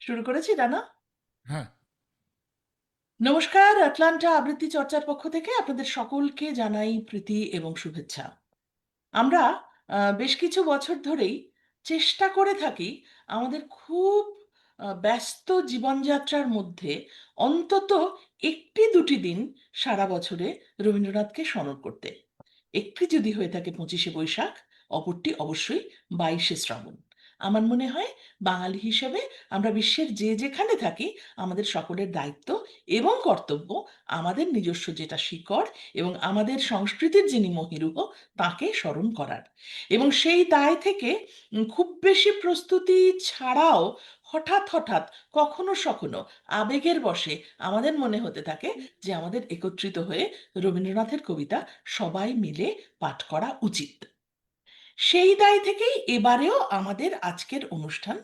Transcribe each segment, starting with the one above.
শুরু করেছি ডানা। হ্যাঁ। নমস্কার, আটলান্টা আবৃত্তি চর্চার পক্ষ থেকে আপনাদের সকলকে জানাই প্রীতি এবং শুভেচ্ছা। আমরা বেশ কিছু বছর ধরেই চেষ্টা করে থাকি আমাদের খুব ব্যস্ত জীবনযাত্রার মধ্যে অন্তত একটি দুটি দিন সারা বছরে রবীন্দ্রনাথকে স্মরণ করতে। একটি যদি হয়ে থাকে 25শে বৈশাখ, অপরটি অবশ্যই 22শে শ্রাবণ। আমার মনে হয় বাঙালি হিসেবে আমরা বিশ্বের যে যেখানে থাকি আমাদের সকলের দায়িত্ব এবং কর্তব্য আমাদের নিজস্ব যেটা শিকড় এবং আমাদের সংস্কৃতির যিনি মহিরুহ তাকে স্মরণ করার। এবং সেই দায় থেকে খুব বেশি প্রস্তুতি ছাড়াও হঠাৎ হঠাৎ কখনো সখনো আবেগের বশে আমাদের মনে হতে থাকে যে আমাদের একত্রিত হয়ে রবীন্দ্রনাথের কবিতা সবাই মিলে পাঠ করা উচিত। সেই দায় থেকেই এবারেও আমাদের আজকের অনুষ্ঠান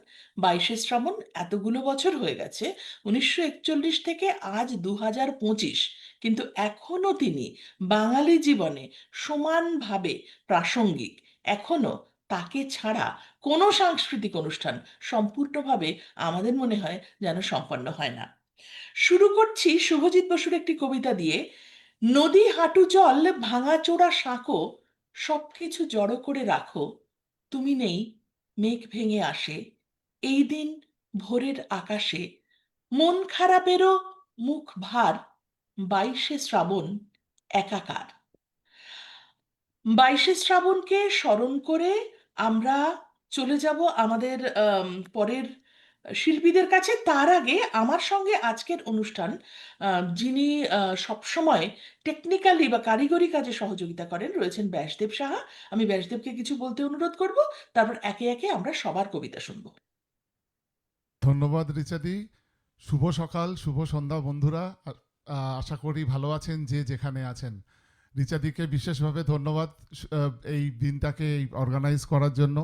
22শে শ্রাবণ। এতগুলো বছর হয়ে গেছে, 1941 থেকে আজ 2025, কিন্তু এখনো তিনি বাঙালি জীবনে সমানভাবে প্রাসঙ্গিক। এখনো তাকে ছাড়া কোনো সাংস্কৃতিক অনুষ্ঠান সম্পূর্ণভাবে আমাদের মনে হয় যেন সম্পন্ন হয় না। শুরু করছি শুভজিৎ বসুর একটি কবিতা দিয়ে। নদী হাঁটু জল ভাঙাচোরা সাঁকো, সবকিছু জড়ো করে রাখো, তুমি নেই, মেঘ ভেঙে আসে, এই দিন ভোরের আকাশে, মন খারাপেরও মুখ ভার, 22শে শ্রাবণ একাকার। 22শে শ্রাবণকে স্মরণ করে আমরা চলে যাব আমাদের পরের শিল্পীদের কাছে। তার আগে আমার সঙ্গে আজকের অনুষ্ঠান যিনি সবসময় টেকনিক্যালি বা কারিগরি কাজে সহযোগিতা করেন রয়েছেন ব্যাসদেব সাহা। আমি ব্যাসদেবকে কিছু বলতে অনুরোধ করব, তারপর একে একে আমরা সবার কবিতা শুনবো। ধন্যবাদ রিচাদি। শুভ সকাল, শুভ সন্ধ্যা বন্ধুরা। আশা করি ভালো আছেন যে যেখানে আছেন। রিচাদিকে বিশেষভাবে ধন্যবাদ এই দিনটাকে অর্গানাইজ করার জন্য।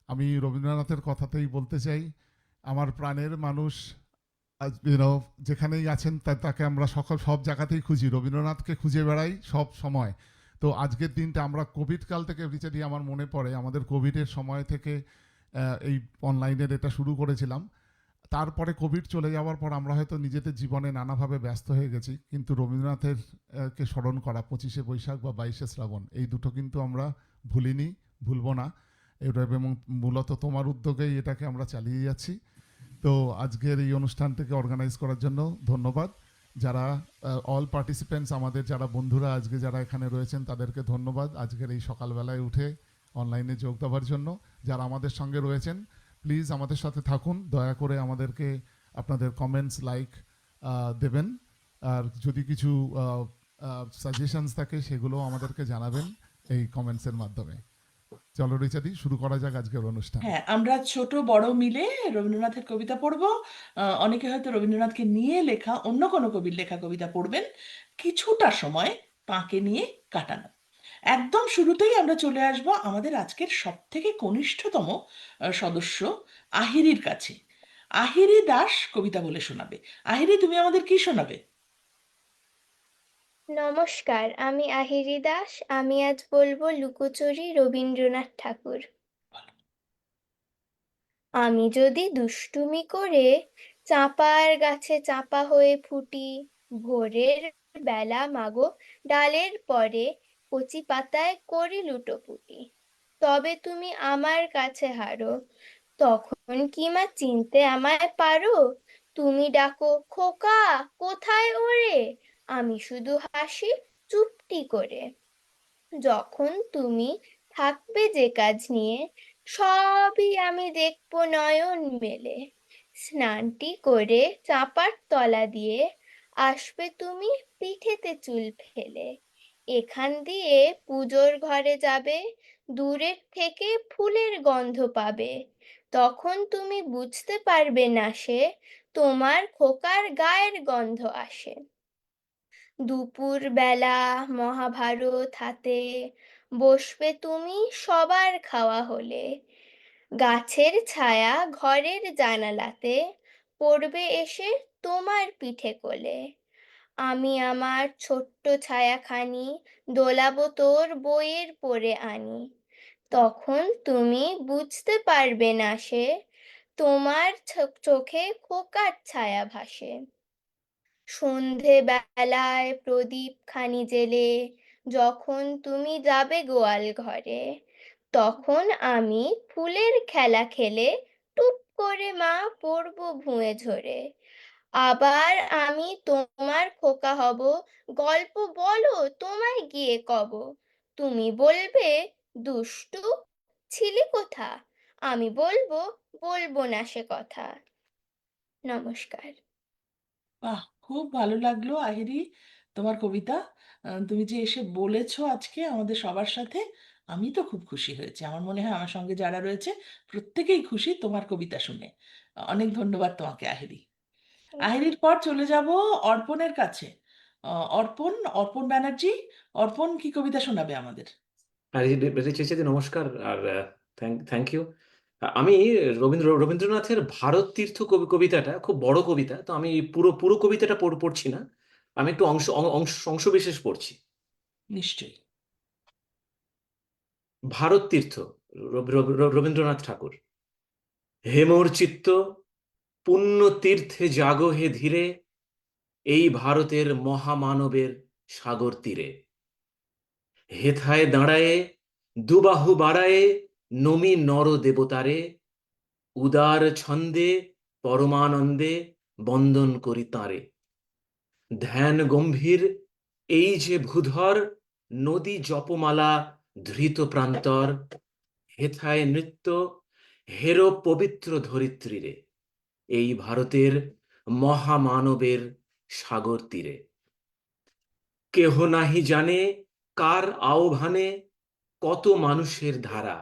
আমি রবীন্দ্রনাথের কথাতেই বলতে চাই, আমার প্রাণের মানুষ। যেখানেই আছেন তাকে আমরা সব জায়গাতেই খুঁজি, রবীন্দ্রনাথকে খুঁজে বেড়াই সব সময়। তো আজকের দিনটা আমরা কোভিড কাল থেকে, রিচাদি আমার মনে পড়ে আমাদের কোভিডের সময় থেকে এই অনলাইনের এটা শুরু করেছিলাম। তারপরে কোভিড চলে যাওয়ার পর আমরা হয়তো নিজেদের জীবনে নানাভাবে ব্যস্ত হয়ে গেছি, কিন্তু রবীন্দ্রনাথের কে স্মরণ করা 25শে বৈশাখ বা 22শে শ্রাবণ, এই দুটো কিন্তু আমরা ভুলিনি, ভুলবো না। এটা এবং মূলত তোমার উদ্যোগেই এটাকে আমরা চালিয়ে যাচ্ছি। তো আজকের এই অনুষ্ঠানটাকে অর্গানাইজ করার জন্য ধন্যবাদ। যারা অল পার্টিসিপেন্টস, আমাদের যারা বন্ধুরা আজকে যারা এখানে রয়েছেন তাদেরকে ধন্যবাদ আজকের এই সকালবেলায় উঠে অনলাইনে যোগ দেওয়ার জন্য। যারা আমাদের সঙ্গে রয়েছেন প্লিজ আমাদের সাথে থাকুন, দয়া করে আমাদেরকে আপনাদের কমেন্টস লাইক দেবেন। আর যদি কিছু সাজেশনস থাকে সেগুলো আমাদেরকে জানাবেন এই কমেন্টসের মাধ্যমে। চলো রিচাদি, শুরু করা যাক আজকের অনুষ্ঠান। হ্যাঁ, আমরা ছোট বড় মিলে রবীন্দ্রনাথের কবিতা পড়বো। অনেকে হয়তো রবীন্দ্রনাথকে নিয়ে লেখা অন্য কোনো কবির লেখা কবিতা পড়বেন। কিছুটা সময় তাঁকে নিয়ে কাটানো। একদম শুরুতেই আমরা চলে আসব আমাদের আজকের সব থেকে কনিষ্ঠতম সদস্য আহিরির কাছে। আহিরি দাস কবিতা বলে শোনাবে। আহিরি, তুমি আমাদের কি শোনাবে? নমস্কার, আমি আহিরি দাস। আমি আজ বলবো লুকোচুরি রবীন্দ্রনাথ ঠাকুর। আমি যদি দুষ্টুমি করে চাঁপার গাছে চাপা হয়ে ফুটি, ভোরের বেলা মাগো ডালের পরে কচি পাতায় করি লুটোপুটি, তবে তুমি আমার কাছে হারো, তখন কি মা চিনতে আমায় পারো? তুমি ডাকো খোকা, কোথায় ওরে? আমি শুধু হাসি চুপটি করে। যখন তুমি থাকবে যে কাজ নিয়ে, সবই আমি দেখবো নয়ন মেলে। স্নানটি করে চাঁপার তলা দিয়ে আসবে তুমি পিঠেতে চুল ফেলে। এখান দিয়ে পুজোর ঘরে যাবে, দূরের থেকে ফুলের গন্ধ পাবে। তখন তুমি বুঝতে পারবে না সে তোমার খোকার গায়ের গন্ধ আসে। দুপুর বেলা মহাভারত হাতে বসবে তুমি সবার খাওয়া হলে। গাছের ছায়া ঘরের জানালাতে পড়বে এসে তোমার পিঠে কোলে। আমি আমার ছোট্ট ছায়াখানি দোলাবো তোর বইয়ের পড়ে আনি। তখন তুমি বুঝতে পারবে না সে তোমার চোখে খোকার ছায়া ভাসে। সন্ধে বেলায় প্রদীপ খানি জেলে যখন তুমি যাবে গোয়াল ঘরে, তখন আমি ফুলের খেলা খেলে টুপ করে মা পড়বো ভুঁয়ে ঝরে। আবার আমি তোমার খোকা হব, গল্প বলো তোমায় গিয়ে কব। তুমি বলবে, দুষ্টু ছিলি কোথা? আমি বলবো, বলবো না সে কথা। নমস্কার। বাহ, খুব ভালো লাগলো আহিরি তোমার কবিতা। তুমি যে এসে বলেছো আজকে আমাদের সবার সাথে, আমি তো খুব খুশি হয়েছি। আমার মনে হয় আমার সঙ্গে যারা রয়েছে প্রত্যেকেই খুশি তোমার কবিতা শুনে। অনেক ধন্যবাদ তোমাকে আহিরি। আহিরির পর চলে যাব অর্পণের কাছে। অর্পণ, অর্পণ ব্যানার্জি। অর্পণ কি কবিতা শোনাবে আমাদের? আর চেঁচেদি নমস্কার, আর থ্যাংক ইউ। আমি রবীন্দ্রনাথের ভারত তীর্থ কবিতাটা খুব বড় কবিতা, তো আমি পুরো পুরো কবিতাটা পড়ছি না, আমি একটু অংশ বিশেষ পড়ছি। নিশ্চয়ই। ভারত তীর্থ, রবীন্দ্রনাথ ঠাকুর। হে মোর চিত্ত, পুণ্য তীর্থে জাগো হে ধীরে, এই ভারতের মহামানবের সাগর তীরে। হেথায় দাঁড়ায়ে দুবাহু বাড়ায়ে নমি নর দেবতারে, উদার ছন্দে পরমানন্দে বন্দন করি তাঁরে। ধ্যান গম্ভীর এই যে ভূধর, নদী জপমালা ধৃত প্রান্তর, হেথায় নৃত্য হেরো পবিত্র ধরিত্রীরে, এই ভারতের মহামানবের সাগর তীরে। কেহ নাহি জানে কার আহ্বানে কত মানুষের ধারা,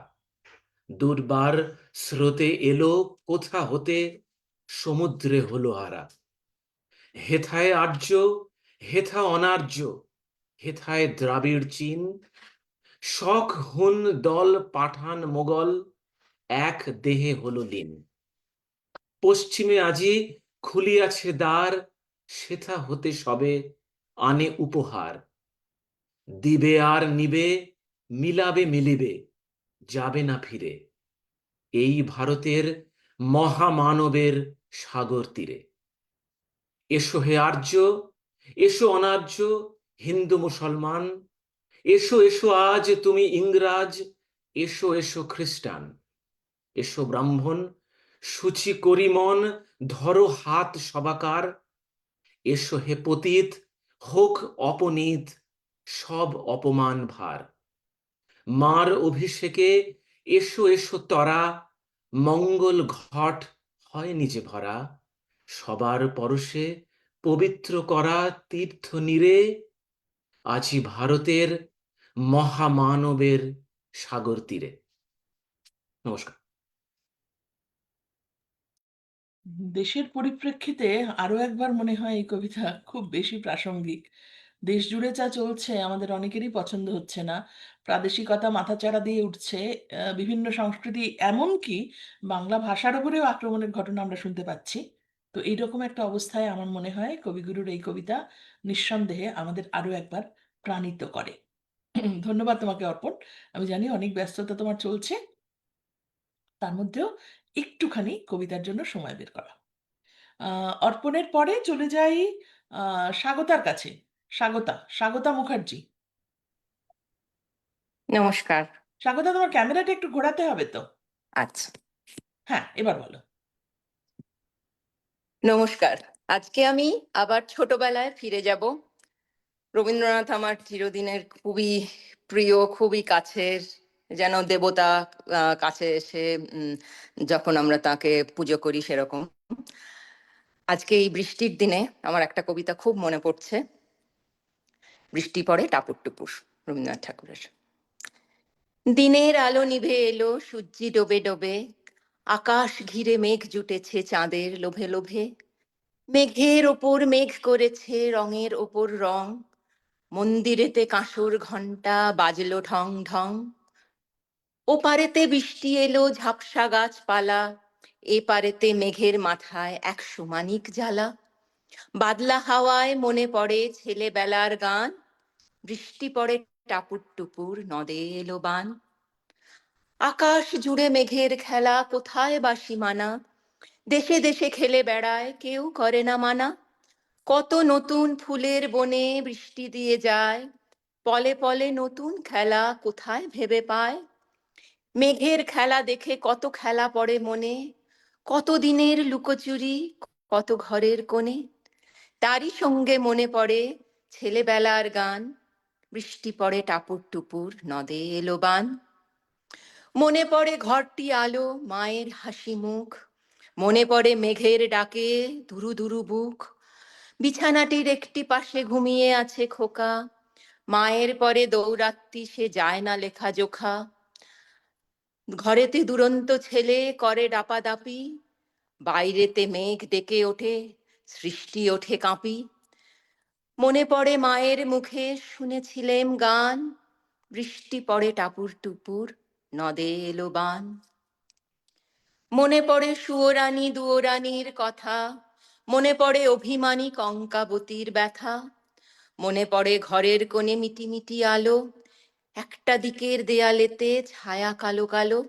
দুর্বার স্রোতে এলো কোথা হতে সমুদ্রে হলো হারা। হেথায় আর্য, হেথা অনার্য, হেথায় দ্রাবিড় চীন, শক হুন দল পাঠান মোগল, এক দেহে হলো লীন। পশ্চিমে আজি খুলিয়াছে দ্বার, সেথা হতে সবে আনে উপহার। দিবে আর নিবে, মিলাবে মিলিবে, যাবে না ফিরে, এই ভারতের মহামানবের সাগর তীরে। এসো হে আর্য, এসো অনার্য, হিন্দু মুসলমান, এসো এসো আজ তুমি ইংরাজ, এসো এসো খ্রিস্টান, এসো ব্রাহ্মণ, সূচি করি মন, ধরো হাত সবাকার, এসো হে পতিত, হোক অপনীত সব অপমান ভার। মার অভিষেকে এসো এসো তরা, মঙ্গল ঘট হয় নিজে ভরা, সবার পরশে পবিত্র করা তীর্থ নীরে, আছি ভারতের মহামানবের সাগর তীরে। নমস্কার। দেশের পরিপ্রেক্ষিতে আরো একবার মনে হয় এই কবিতা খুব বেশি প্রাসঙ্গিক। দেশ জুড়ে যা চলছে আমাদের অনেকেরই পছন্দ হচ্ছে না। প্রাদেশিকতা মাথাচাড়া দিয়ে উঠছে। বিভিন্ন সংস্কৃতি, এমনকি বাংলা ভাষার উপরেও আক্রমণের ঘটনা আমরা শুনতে পাচ্ছি। তো এইরকম একটা অবস্থায় আমার মনে হয় কবিগুরুর এই কবিতা নিঃসন্দেহে আমাদের আরো একবার প্রাণিত করে। ধন্যবাদ তোমাকে অর্পণ। আমি জানি অনেক ব্যস্ততা তোমার চলছে, তার মধ্যেও একটুখানি কবিতার জন্য সময় বের করা। অর্পণের পরে চলে যাই স্বাগতার কাছে। স্বাগতা, স্বাগতা মুখার্জি। নমস্কার। স্বাগতা, তোমার ক্যামেরাটা একটু ঘোরাতে হবে তো। আচ্ছা, হ্যাঁ, এবার বলো। নমস্কার। আজকে আমি আবার ছোটবেলায় ফিরে যাব। রবীন্দ্রনাথ আমার চিরদিনের খুবই প্রিয়, খুবই কাছের, যেন দেবতা কাছে এসে যখন আমরা তাকে পুজো করি সেরকম। আজকে এই বৃষ্টির দিনে আমার একটা কবিতা খুব মনে পড়ছে। বৃষ্টি পড়ে টাপুর টুপুর, রবীন্দ্রনাথ ঠাকুরের। দিনের আলো নিভে এলো, সূর্যি ডোবে ডোবে, আকাশ ঘিরে মেঘ জুটেছে চাঁদের লোভে লোভে। মেঘের ওপর মেঘ করেছে রঙের ওপর রং, মন্দিরেতে কাঁসর ঘণ্টা বাজলো ঢং ঢং। ওপারেতে বৃষ্টি এলো ঝাপসা গাছপালা, এ পারেতে মেঘের মাথায় 100 মানিক জ্বালা। বাদলা হাওয়ায় মনে পড়ে ছেলেবেলার গান, বৃষ্টি পড়ে টাপুর টুপুর নদে এলো বান। আকাশ জুড়ে মেঘের খেলা, কোথায় বা সীমানা, দেশে দেশে খেলে বেড়ায়, কেউ করে না মানা। কত নতুন ফুলের বনে বৃষ্টি দিয়ে যায়, পলে পলে নতুন খেলা কোথায় ভেবে পায়। মেঘের খেলা দেখে কত খেলা পড়ে মনে, কত দিনের লুকোচুরি, কত ঘরের কোণে। তারই সঙ্গে মনে পড়ে ছেলেবেলার গান, বৃষ্টি পড়ে টাপুর টুপুর, নদে এলো বান। মনে পড়ে ঘরটি আলো, মায়ের হাসি মুখ, মনে পড়ে মেঘের ডাকে দুরু দুরু বুক। বিছানাটির একটি পাশে ঘুমিয়ে আছে খোকা, মায়ের পরে দৌরাত্তি সে যায় না লেখা জোখা। ঘরেতে দুরন্ত ছেলে করে ডাপাডাপি, বাইরেতে মেঘ ডেকে ওঠে, সৃষ্টি ওঠে কাঁপি। মনে পড়ে মায়ের মুখে শুনেছিলেম গান, বৃষ্টি পড়ে টাপুর টুপুর, নদে এলো বান। মনে পড়ে সুয়োরানী দুয়োরানীর কথা, মনে পড়ে অভিমানী কঙ্কাবতীর ব্যথা। মনে পড়ে ঘরের কোণে মিটিমিটি আলো, একটা দিকের দেয়ালেতে ছায়া কালো কালো।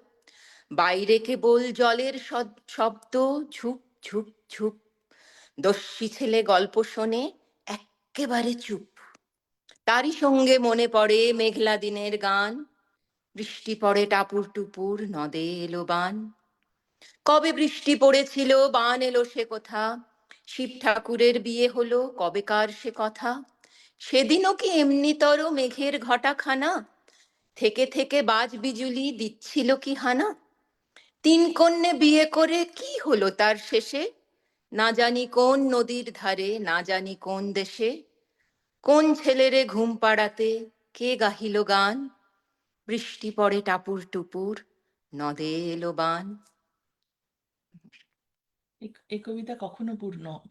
বাইরে কেবল জলের শব্দ, ঝুপ ঝুপ ঝুপ। দস্যি ছেলে গল্প শোনে, এক্কেবারে চুপ। তারই সঙ্গে মনে পড়ে মেঘলা দিনের গান, বৃষ্টি পড়ে টাপুর টুপুর, নদে এলো বান। কবে বৃষ্টি পড়েছিল, বান এলো সে কথা, শিব ঠাকুরের বিয়ে হলো কবেকার সে কথা। সেদিনও কি এমনিতর মেঘের ঘটাখানা, থেকে থেকে বাজ বিজুলি দিচ্ছিল কি হানা। তিন কন্যে বিয়ে করে কি হলো তার শেষে, না জানি কোন নদীর ধারে, না জানি কোন দেশে। কোন ছেলেরে ঘুম পাড়াতে কে গাহিল গান, বৃষ্টি পড়ে টাপুর টুপুর, নদে এলো বান। এই কবিতা কখনো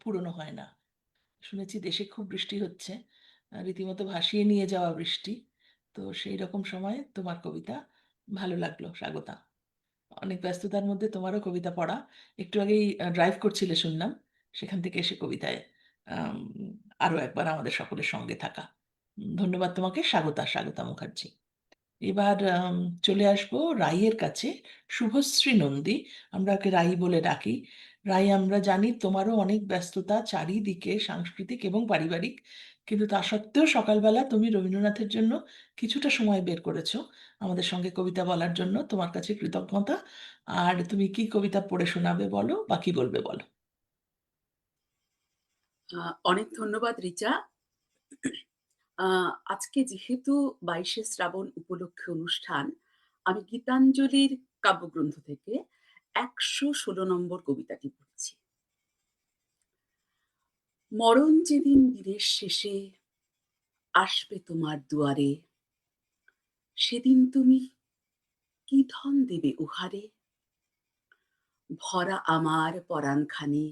পুরনো হয় না। শুনেছি দেশে খুব বৃষ্টি হচ্ছে, রীতিমতো ভাসিয়ে নিয়ে যাওয়া বৃষ্টি। তো সেই রকম সময় তোমার কবিতা ভালো লাগলো, স্বাগতা। অনেক ব্যস্ততার মধ্যে তোমারও কবিতা পড়া। একটু আগেই ড্রাইভ করছিলে শুনলাম, সেখান থেকে এসে কবিতায় আম, আরো একবার আমাদের সকলের সঙ্গে থাকা। ধন্যবাদ তোমাকে, স্বাগতা, স্বাগতা মুখার্জি। এবার চলে আসবো রাইয়ের কাছে। শুভশ্রী নন্দী, আমরা ওকে রাই বলে ডাকি। রাই, আমরা জানি তোমারও অনেক ব্যস্ততা চারিদিকে, সাংস্কৃতিক এবং পারিবারিক, কিন্তু তা সত্ত্বেও সকালবেলা তুমি রবীন্দ্রনাথের জন্য কিছুটা সময় বের করেছো আমাদের সঙ্গে কবিতা বলার জন্য। তোমার কাছে কৃতজ্ঞতা। আর তুমি কি কবিতা পড়ে শোনাবে বলো, বা কি বলবে বলো। অনেক ধন্যবাদ রিচা। আজকে যেহেতু ২২শে শ্রাবণ উপলক্ষে অনুষ্ঠান, আমি গীতাঞ্জলির কাব্যগ্রন্থ থেকে ১১৬ নম্বর কবিতাটি পড়ছি। মরণ যেদিন দিনের শেষে আসবে তোমার দুয়ারে, সেদিন তুমি কি ধন দেবে উহারে। ভরা আমার পরাণখানি,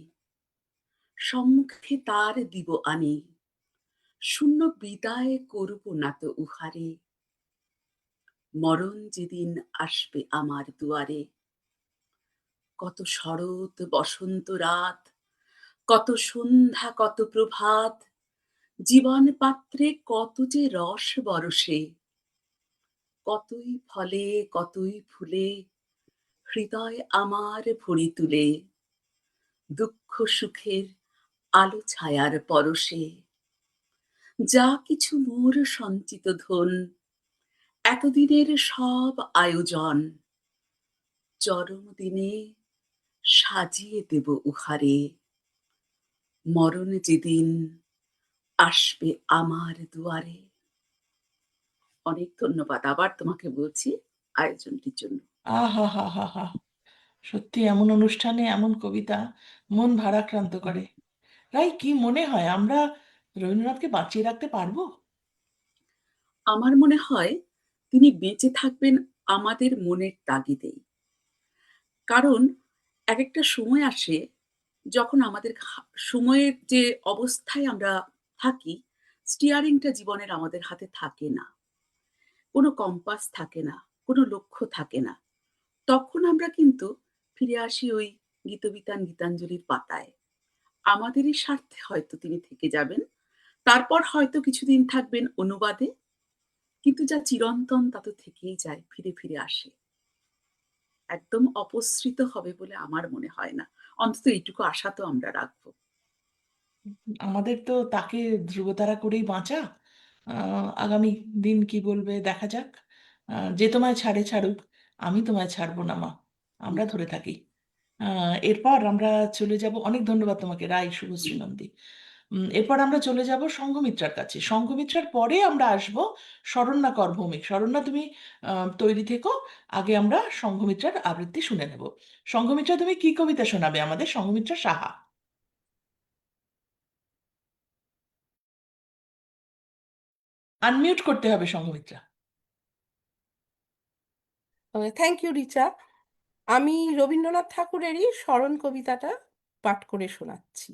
সম্মুখে তার দিব আনি, শূন্য বিদায় করব না তো উহারে। মরণ যেদিন আসবে আমার দুয়ারে, কত শরৎ বসন্ত রাত, কত সন্ধ্যা কত প্রভাত, জীবন পাত্রে কত যে রস বরসে। কতই ফলে কতই ফুলে, হৃদয় আমার ভরি তুলে, দুঃখ সুখের আলো ছায়ার পরশে। যা কিছু মোর সঞ্চিত ধন, এতদিনের সব আয়োজন, চরম দিনে সাজিয়ে দেব উহারে। মরণ যেদিন আসবে আমার দুয়ারে। অনেক ধন্যবাদ আবার তোমাকে বলছি আয়োজনটির জন্য। আহা হা হা হা, সত্যি এমন অনুষ্ঠানে এমন কবিতা মন ভারাক্রান্ত করে। রাই, কি মনে হয় আমরা রবীন্দ্রনাথকে বাঁচিয়ে রাখতে পারবো? আমার মনে হয় তিনি বেঁচে থাকবেন আমাদের মনের তাগিদেই। কারণ একেকটা সময় আসে যখন আমাদের সময়ের যে অবস্থায় আমরা থাকি, স্টিয়ারিংটা জীবনের আমাদের হাতে থাকে না। কোনো কম্পাস থাকে না, কোনো লক্ষ্য থাকে না। তখন আমরা কিন্তু ফিরে আসি ওই গীতবিতান গীতাঞ্জলির পাতায়। আমাদেরই স্বার্থে হয়তো তিনি থেকে যাবেন। তারপর হয়তো কিছুদিন থাকবেন অনুবাদে। কিন্তু যা চিরন্তন তা তো থেকেই যায়, ফিরে ফিরে আসে। একদম অপসৃত হবে বলে আমার মনে হয় না। অন্তত এইটুকু আশা তো আমরা রাখবো। আমাদের তো তাকে ধ্রুবতারা করেই বাঁচা। আগামী দিন কি বলবে দেখা যাক। যে তোমায় ছাড়ে ছাড়ুক, আমি তোমায় ছাড়বো না মা, আমরা ধরে থাকি। এরপর আমরা চলে যাব, অনেক ধন্যবাদ তোমাকে রাই শুভশ্রী নন্দী। এরপর আমরা চলে যাব সংঘমিত্রার কাছে। সংঘমিত্রার পরে আমরা আসব শরণ্যা কর ভৌমিক। শরণ্যা, তুমি তৈরি থেকো, আগে আমরা সংঘমিত্রার আবৃত্তি শুনে নেব। সংঘমিত্রা, তুমি কি কবিতা শোনাবে আমাদের? সংঘমিত্রা সাহা। আনমিউট করতে হবে সংঘমিত্রা। Thank you Richa. আমি রবীন্দ্রনাথ ঠাকুরেরই স্মরণ কবিতাটা পাঠ করে শোনাচ্ছি।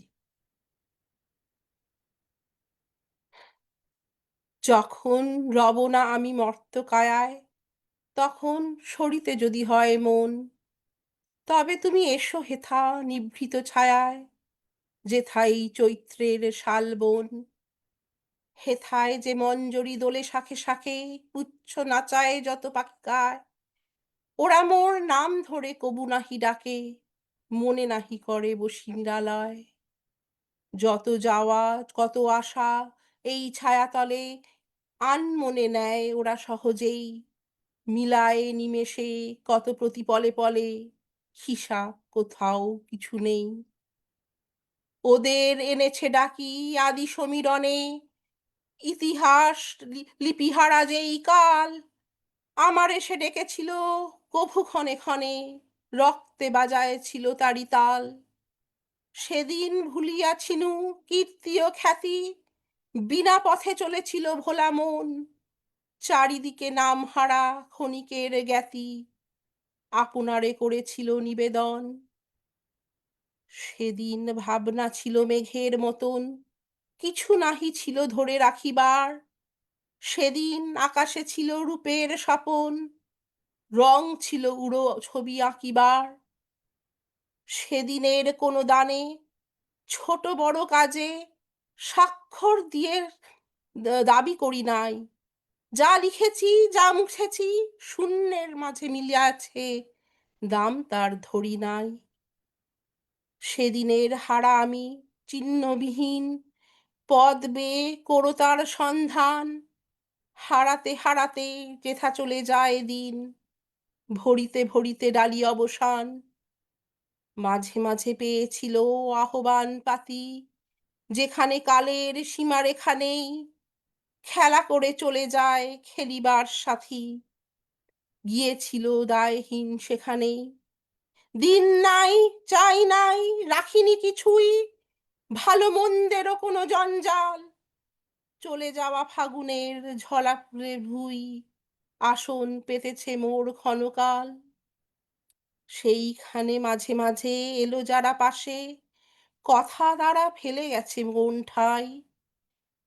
যখন রব না আমি মর্তকায়ায়, তখন সরিতে যদি হয় মন, তবে তুমি এসো হেথা নিভৃত ছায়ায়, যেথাই চৈত্রের শালবন। হেথায় যে মঞ্জরি দোলে শাখে শাখে, পুচ্ছ নাচায় যত পাখি গায়, ওরা মোর নাম ধরে কবু নাহি ডাকে, মনে নাহি করে বসি নিরালয়। যত যাওয়া কত আশা এই ছায়াতলে, আনমনে নেয় ওরা সহজেই, মিলায় নিমেষে কত প্রতিপলে পলে, হিসাব কোথাও কিছু নেই। ওদের এনেছে ডাকি আদি সমীরণে, ইতিহাস লিপিহারা যেই কাল, আমার এসে ডেকেছিল কভু ক্ষণে ক্ষণে, রক্তে বাজায়েছিল তারি তাল। সেদিন ভুলিয়াছিনু কীর্তি ও খ্যাতি, বিনা পথে চলেছিল ভোলা মন, চারিদিকে নাম হারা ক্ষণিকের জ্ঞাতি, আপনারে করেছিল নিবেদন। সেদিন ভাবনা ছিল মেঘের মতন, কিছু নাহি ছিল ধরে রাখিবার। সেদিন আকাশে ছিল রূপের স্বপন, রং ছিল উড়ো ছবি আঁকিবার। সেদিনের কোনো দানে ছোট বড় কাজে স্বাক্ষর দিয়ে দাবি করি নাই, যা লিখেছি যা মুছেছি শূন্যের মাঝে মিলিয়াছে, দাম তার ধরি নাই। সেদিনের হারা আমি চিহ্নবিহীন, পদ বেয়ে করো তার সন্ধান, হারাতে হারাতে যেথা চলে যায় দিন, ভরিতে ভরিতে ডালি অবসান। মাঝে মাঝে পেয়েছিল আহ্বান পাতি, যেখানে কালের সীমারেখা নেই, খেলা করে চলে যায় খেলিবার সাথী, গিয়েছিল দায়হীন সেখানেই। দিন নাই চাই নাই রাখিনি কিছুই, ভালো মন্দেরও কোনো জঞ্জাল, চলে যাওয়া ফাগুনের ঝলাপুরে ভুই, আসন পেতেছে মোর ক্ষণকাল। সেইখানে মাঝে মাঝে এলো যারা পাশে, কথা দ্বারা ফেলে গেছে মন ঠাই,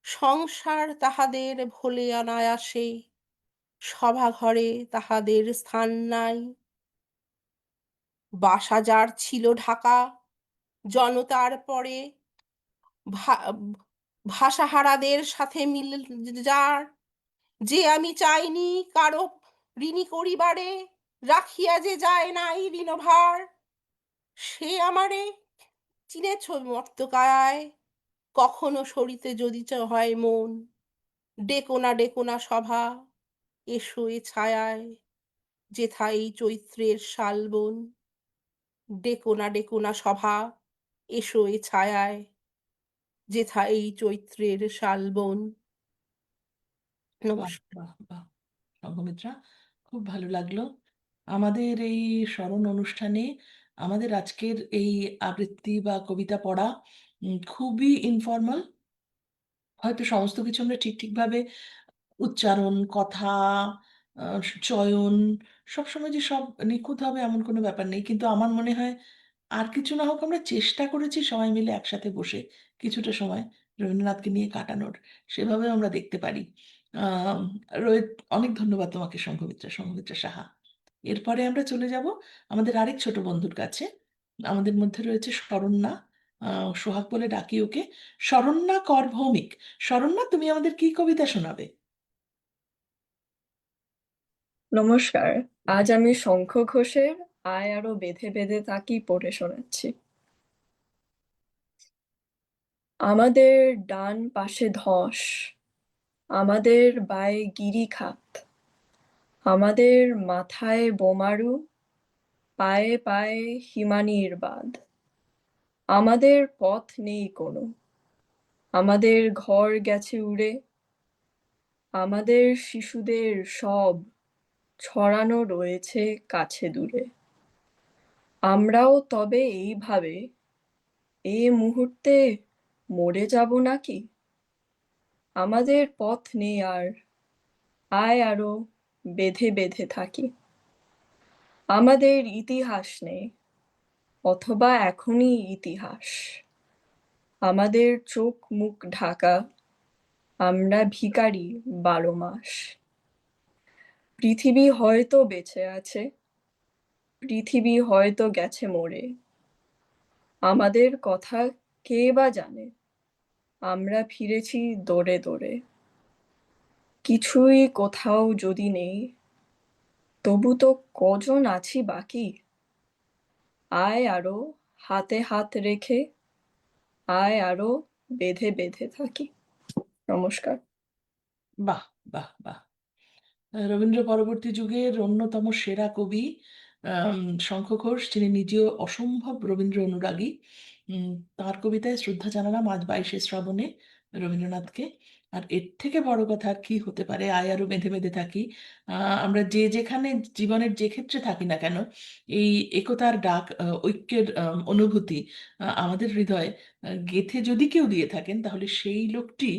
সংসার তাহাদের ভোলে অনায়াসে, সভাঘরে তাহাদের স্থান নাই। বাসা যার ছিল ঢাকা জনতার পরে, ভাষাহারাদের সাথে মিল যার, যে আমি চাইনি কারো ঋণী করিবারে, রাখিয়া যে যায় নাই ঋণভার। সে আমারে চিনেছ মর্তকায়, কখনো সরিতে যদি হয় মন, ডেকো না সভা, এসো এ ছায়ায়, যেথাই চৈত্রের শালবন। ডেকো না সভা, এসো এ ছায়ায়, যেথা এই চৈত্রের শালবন। বাহ নমস্কার। বাহ বাহ, সংঘমিত্রা, খুব ভালো লাগলো। আমাদের এই স্মরণ অনুষ্ঠানে আমাদের আজকের এই আবৃত্তি বা কবিতা পড়া খুবই ইনফর্মাল। হয়তো সমস্ত কিছু আমরা ঠিকভাবে উচ্চারণ, কথা, চয়ন সবসময় যে সব নিখুঁত হবে এমন কোনো ব্যাপার নেই, কিন্তু আমার মনে হয় আর কিছু না হোক আমরা চেষ্টা করেছি সবাই মিলে একসাথে বসে কিছুটা সময় রবীন্দ্রনাথকে নিয়ে কাটানোর, সেভাবে আমরা দেখতে পারি। আহ রোহিত, অনেক ধন্যবাদ তোমাকে সংঘমিত্রা সাহা। এরপরে আমরা চলে যাব আমাদের আরেক ছোট বন্ধুর কাছে। আমাদের মধ্যে রয়েছে শরণ্যা, সোহাগ বলে ডাকি ওকে। শরণ্যা কর ভৌমিক। শরণ্যা, তুমি আমাদের কি কবিতা শোনাবে? নমস্কার, আজ আমি শঙ্খ ঘোষের আয় আরো বেঁধে বেঁধে তাকি পড়ে শোনাচ্ছি। আমাদের ডান পাশে ধস, আমাদের বায়ে গিরিখাত, আমাদের মাথায় বোমারু, পায়ে পায়ে হিমানির বাঁধ। আমাদের পথ নেই কোনো, আমাদের ঘর গেছে উড়ে, আমাদের শিশুদের সব ছড়ানো রয়েছে কাছে দূরে। আমরাও তবে এইভাবে এ মুহূর্তে মরে যাব নাকি? আমাদের পথ নেই আর, আয় আরো বেঁধে বেঁধে থাকি। আমাদের ইতিহাস নেই, অথবা এখনই ইতিহাস। আমাদের চোখ মুখ ঢাকা, আমরা ভিখারি 12 মাস। পৃথিবী হয়তো বেঁচে আছে, পৃথিবী হয়তো গেছে মরে। আমাদের কথা কে বা জানে, আমরা ফিরেছি দৌড়ে দৌড়ে। কিছুই কোথাও যদি নেই, তবু তো কজন আছি বাকি। আয় আরো হাতে হাত রেখে, আয় আরো বেঁধে বেঁধে থাকি। নমস্কার। বাহ, বাহ, বাহ। রবীন্দ্র পরবর্তী যুগের অন্যতম সেরা কবি শঙ্খ ঘোষ, যিনি নিজেও অসম্ভব রবীন্দ্র অনুরাগী। তার কবিতায় শ্রদ্ধা জানালাম আজ 22শে শ্রাবণে রবীন্দ্রনাথকে। আর এর থেকে বড় কথা আর কি হতে পারে? আয় আরো বেঁধে বেঁধে থাকি। আমরা যে যেখানে জীবনের যে ক্ষেত্রে থাকি না কেন, এই একতার ডাক, ঐক্যের অনুভূতি আমাদের হৃদয়ে গেঁথে যদি কেউ দিয়ে থাকেন, তাহলে সেই লোকটি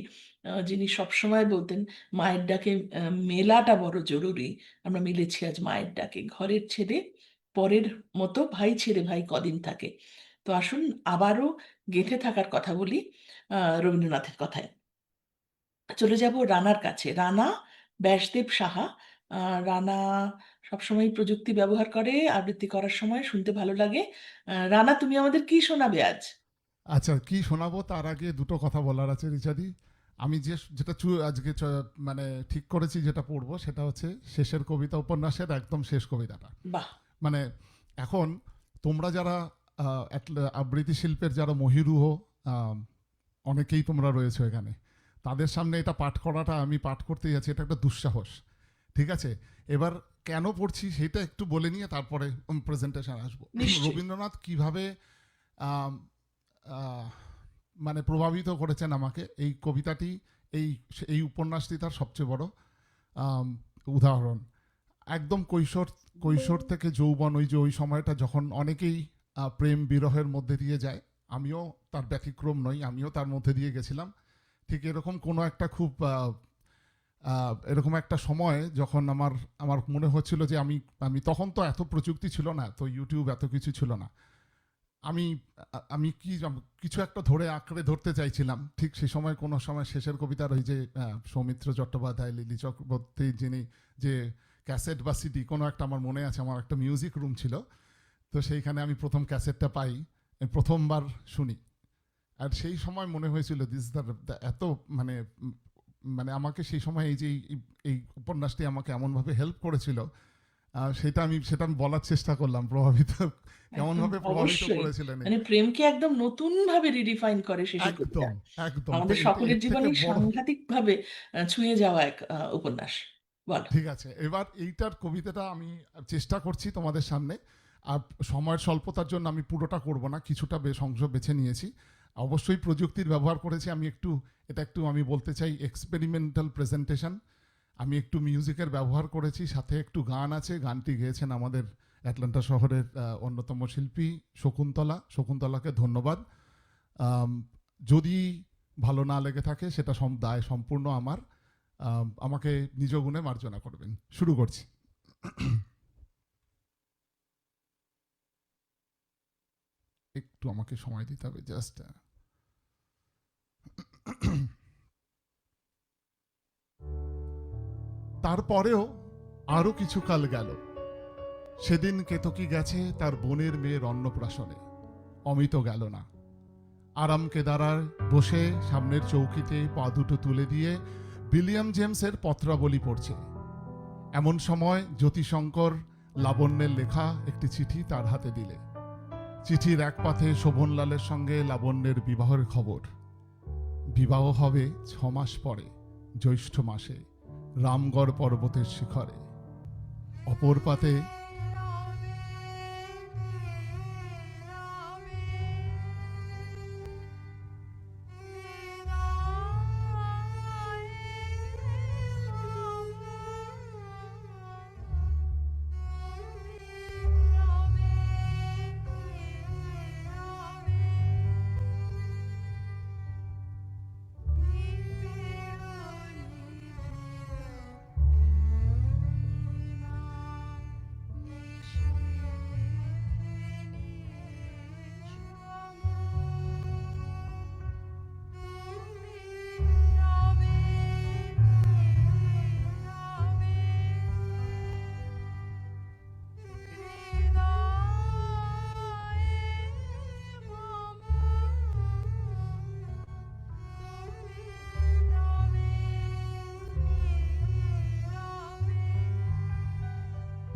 যিনি সবসময় বলতেন মায়ের ডাকে মেলাটা বড় জরুরি। আমরা মিলেছি আজ মায়ের ডাকে। ঘরের ছেলে পরের মতো, ভাই ছেড়ে ভাই কদিন থাকে। তো আসুন আবারও গেঁথে থাকার কথা বলি রবীন্দ্রনাথের কথায়। চলে যাব রানার কাছে। রানা ব্যাসদেব সাহা। রানা সবসময় প্রযুক্তি ব্যবহার করে, আবৃত্তি করার সময় শুনতে ভালো লাগে। রানা, তুমি আমাদের কি শোনাবে আজ? আচ্ছা, কি শোনাবো তার আগে দুটো কথা বলার আছে রিচাদি। আমি যেটা আজকে মানে ঠিক করেছি যেটা পড়বো, সেটা হচ্ছে শেষের কবিতা, উপন্যাসের একদম শেষ কবিতাটা। বাহ, মানে এখন তোমরা যারা আবৃত্তি শিল্পের যারা মহিরুহ অনেকেই তোমরা রয়েছো এখানে, তাদের সামনে এটা পাঠ করাটা, আমি পাঠ করতে যাচ্ছি, এটা একটা দুঃসাহস। ঠিক আছে, এবার কেন পড়ছি সেটা একটু বলে নিয়ে তারপরে প্রেজেন্টেশন আসবো। নিশ্চয়ই। রবীন্দ্রনাথ কিভাবে আম, আহ, মানে প্রভাবিত করেছেন আমাকে, এই কবিতাটি, এই এই উপন্যাসটি তার সবচেয়ে বড় উদাহরণ। একদম কৈশোর থেকে যৌবন, ওই সময়টা যখন অনেকেই প্রেম বিরহের মধ্যে দিয়ে যায়, আমিও তার ব্যতিক্রম নই, আমিও তার মধ্যে দিয়ে গেছিলাম। ঠিক এরকম কোনো একটা খুব এরকম একটা সময় যখন আমার মনে হচ্ছিল যে আমি তখন তো এত প্রযুক্তি ছিল না, তো ইউটিউব এত কিছু ছিল না, আমি কিছু একটা আঁকড়ে ধরতে চাইছিলাম। ঠিক সেই সময় কোনো সময় শেষের কবিতার ওই যে সৌমিত্র চট্টোপাধ্যায়, লিলি চক্রবর্তী, যিনি যে ক্যাসেট বা সিডি কোনো একটা, আমার মনে আছে, আমার একটা মিউজিক রুম ছিল, তো সেইখানে আমি প্রথম ক্যাসেটটা পাই, প্রথমবার শুনি। আর সেই সময় মনে হয়েছিল দিস দ্য এত মানে মানে আমাকে সেই সময় এই যে এই উপন্যাসটি আমাকে এমনভাবে হেল্প করেছিল, সেটা আমি বলার চেষ্টা করলাম, কেমনভাবে প্রভাবিত অবশ্যই। করেছিলেন। মানে প্রেমকে একদম নতুন ভাবে রিডিফাইন করে শেষের কবিতা। একদম একদম। আমাদের সকলের জীবনে সাংঘাতিক ভাবে ছুঁয়ে যাওয়া এক উপন্যাস। বলো। ঠিক আছে, এবার এইটার কবিতাটা আমি চেষ্টা করছি তোমাদের সামনে। আর সময়ের স্বল্পতার জন্য আমি পুরোটা করব না, কিছুটা অংশ বেছে নিয়েছি। অবশ্যই প্রযুক্তির ব্যবহার করেছি আমি এটা একটু আমি বলতে চাই এক্সপেরিমেন্টাল প্রেজেন্টেশন। আমি একটু মিউজিকের ব্যবহার করেছি, সাথে একটু গান আছে। গানটি গেয়েছেন আমাদের অ্যাটলান্টা শহরের অন্যতম শিল্পী শকুন্তলাকে ধন্যবাদ। যদি ভালো না লেগে থাকে সেটা দায় সম্পূর্ণ আমার, আমাকে নিজ গুণে মার্জনা করবেন। শুরু করছি। একটু আমাকে সময় দিতে হবে জাস্ট। তারপরেও আরো কিছু কাল গেল, সেদিন কেতকী গেছে তার বোনের মেয়ের অন্নপ্রাশনে, অমিত গেল না। আরাম কেদারায় বসে সামনের চৌকিতে পা দুটো তুলে দিয়ে উইলিয়াম জেমসের পত্রাবলী পড়ছে। এমন সময় জ্যোতিশঙ্কর লাবণ্যের লেখা একটি চিঠি তার হাতে দিলে। চিঠির এক পাতে শোভনলালের সঙ্গে লাবণ্যের বিবাহের খবর। বিবাহ হবে 6 মাস পরে, জ্যৈষ্ঠ মাসে, রামগড় পর্বতের শিখরে। অপর পাতে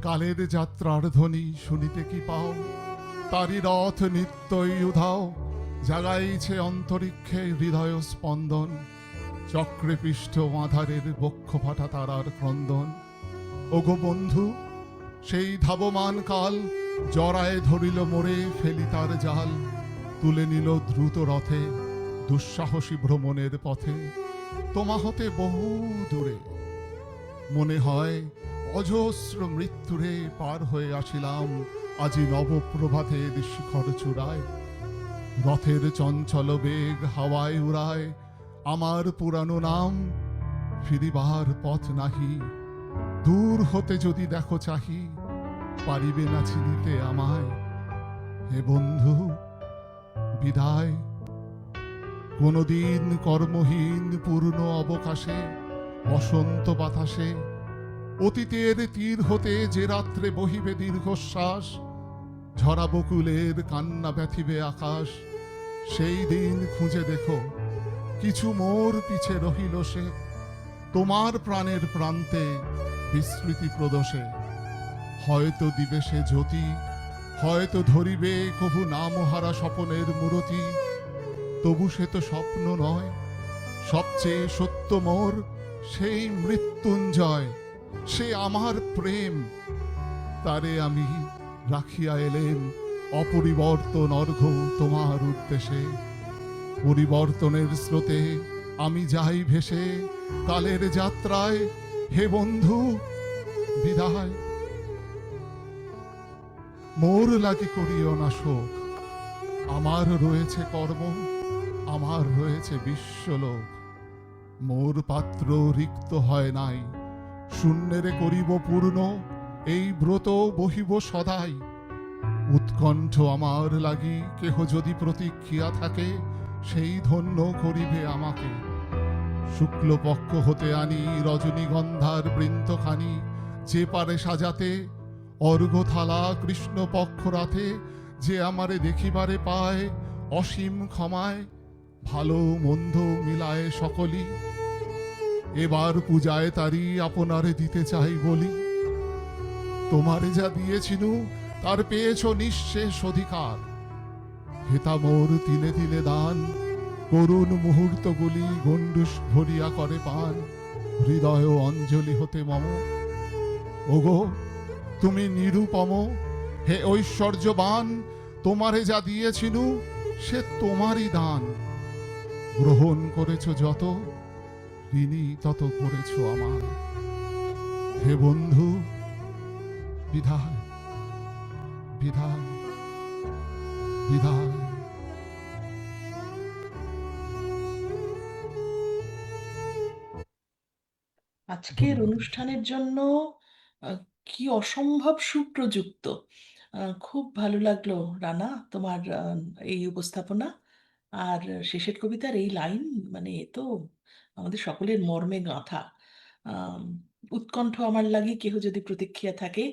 কালের যাত্রার ধ্বনি শুনিতে কি পাও, তারি রথ নিত্যই উধাও, জাগাইছে অন্তরিক্ষে হৃদয় স্পন্দন, চক্রে পৃষ্ঠ আধারের বক্ষ ফাটা তারার ক্রন্দন। ওগো বন্ধু, সেই ধাবমান কাল জরায় ধরিল মোরে, ফেলি তার জাল, তুলে নিল দ্রুত রথে দুঃসাহসী ভ্রমণের পথে। তোমা হতে বহু দূরে মনে হয় অজস্র মৃত্যুরে পার হয়ে আসিলাম আজি নবপ্রভাতের শিখর চূড়ায়। রথের চঞ্চল বেগ হাওয়ায় উড়ায় আমার পুরানো নাম, ফিরিবার পথ নাহি, দূর হতে যদি দেখো চাহি, পারিবে না চিনিতে আমায়। হে বন্ধু বিদায়। কোনদিন কর্মহীন পূর্ণ অবকাশে, বসন্ত বাতাসে, অতীতের তীর হতে যে রাত্রে বহিবে দীর্ঘশ্বাস, ঝরা বকুলের কান্না ব্যথিবে আকাশ, সেই দিন খুঁজে দেখো কিছু মোর পিছে রহিল সে, তোমার প্রাণের প্রান্তে বিস্মৃতি প্রদোষে। হয়তো দিবে সে জ্যোতি, হয়তো ধরিবে কভু নামহারা স্বপনের মূরতি, তবু সে তো স্বপ্ন নয়, সবচেয়ে সত্য মোর সেই মৃত্যুঞ্জয়, সে আমার প্রেম। তারে আমি রাখিয়া এলেম অপরিবর্তন অর্ঘ্য তোমার উদ্দেশে। পরিবর্তনের স্রোতে আমি যাই ভেসে কালের যাত্রায়, হে বন্ধু বিদায়। মোর লাগি করিও না শোক, আমার রয়েছে কর্ম, আমার রয়েছে বিশ্বলোক। মোর পাত্র রিক্ত হয় নাই, শূন্যেরে করিব পূর্ণ, এই ব্রত বহিব সদাই। উৎকণ্ঠ আমার লাগি কেহ যদি প্রতীক্ষিয়া থাকে, সেই ধন্য করিবে আমাকে। শুক্লপক্ষ হতে আনি রজনীগন্ধার বৃন্তখানি, যে পারে সাজাতে অর্ঘ্যথালা কৃষ্ণ পক্ষ রাতে, যে আমারে দেখিবারে পায় অসীম ক্ষমায়, ভালো মন্দ মিলায় সকলি। এবার পূজায় তারি আপনারে দিতে চাই বলি, তোমারে যা দিয়েছিনু তার পেয়েছ নিঃশেষ অধিকার। হেতা মোর তিলে তিলে দান, করুণ মুহূর্তগুলি গণ্ডুষ ভরিয়া করে পান, হৃদয় অঞ্জলি হতে মম। ওগো তুমি নিরুপম, হে ঐশ্বর্যবান, তোমারে যা দিয়েছিনু সে তোমারই দান। গ্রহণ করেছ যত, ঋণী তত করেছ আমার। হে বন্ধু বিদায়, বিদায়, বিদায়। আজকের অনুষ্ঠানের জন্য কি অসম্ভব সুপ্রযুক্ত। খুব ভালো লাগলো রানা তোমার এই উপস্থাপনা। আর শেষের কবিতার এই লাইন, মানে এ তো আমাদের সকলের মর্মে গাঁথা। আম, উৎকণ্ঠ আমার লাগি কেহ যদি প্রতীক্ষিয়া থাকে,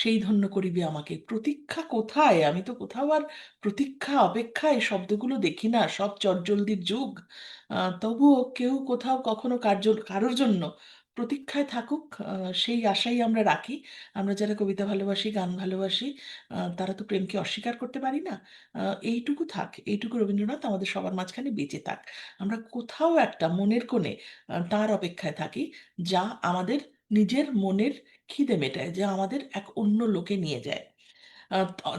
সেই ধন্য করিবে আমাকে। প্রতীক্ষা কোথায়? আমি তো কোথাও আর প্রতীক্ষা অপেক্ষা এই শব্দগুলো দেখি না, সব চটজলদির যুগ। তবুও কেউ কোথাও কখনো কারোর জন্য প্রতীক্ষায় থাকুক, সেই আশাই আমরা রাখি। আমরা যারা কবিতা ভালোবাসি, গান ভালোবাসি, তারা তো প্রেমকে অস্বীকার করতে পারি না। এইটুকু থাক, এইটুকু রবীন্দ্রনাথ আমাদের সবার মাঝখানে বেঁচে থাক। আমরা কোথাও একটা মনের কোণে তার অপেক্ষায় থাকি, যা আমাদের নিজের মনের খিদে মেটায়, যা আমাদের এক অন্য লোকে নিয়ে যায়।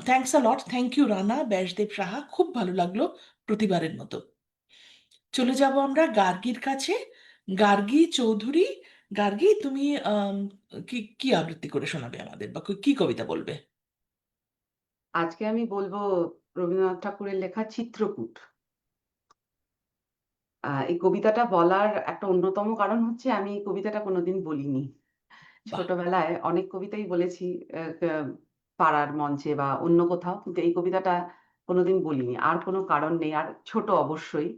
Thanks a lot, thank you Rana, Byasdev Saha, খুব ভালো লাগলো প্রতিবারের মতো। চলে যাব আমরা গার্গীর কাছে। গার্গী চৌধুরী, গার্গী তুমি কি কি আবৃত্তি করে শোনাবে আমাদের, বা কি কবিতা বলবে? আজকে আমি বলবো রবীন্দ্রনাথ ঠাকুরের লেখা চিত্রকূট। এই কবিতাটা বলার একটা অন্যতম কারণ হচ্ছে আমি এই কবিতাটা কোনোদিন বলিনি। বাহ, ছোটবেলায় অনেক কবিতাই বলেছি পাড়ার মঞ্চে বা অন্য কোথাও, কিন্তু এই কবিতাটা কোনোদিন বলিনি। আর কোনো কারণ নেই, আর ছোট অবশ্যই।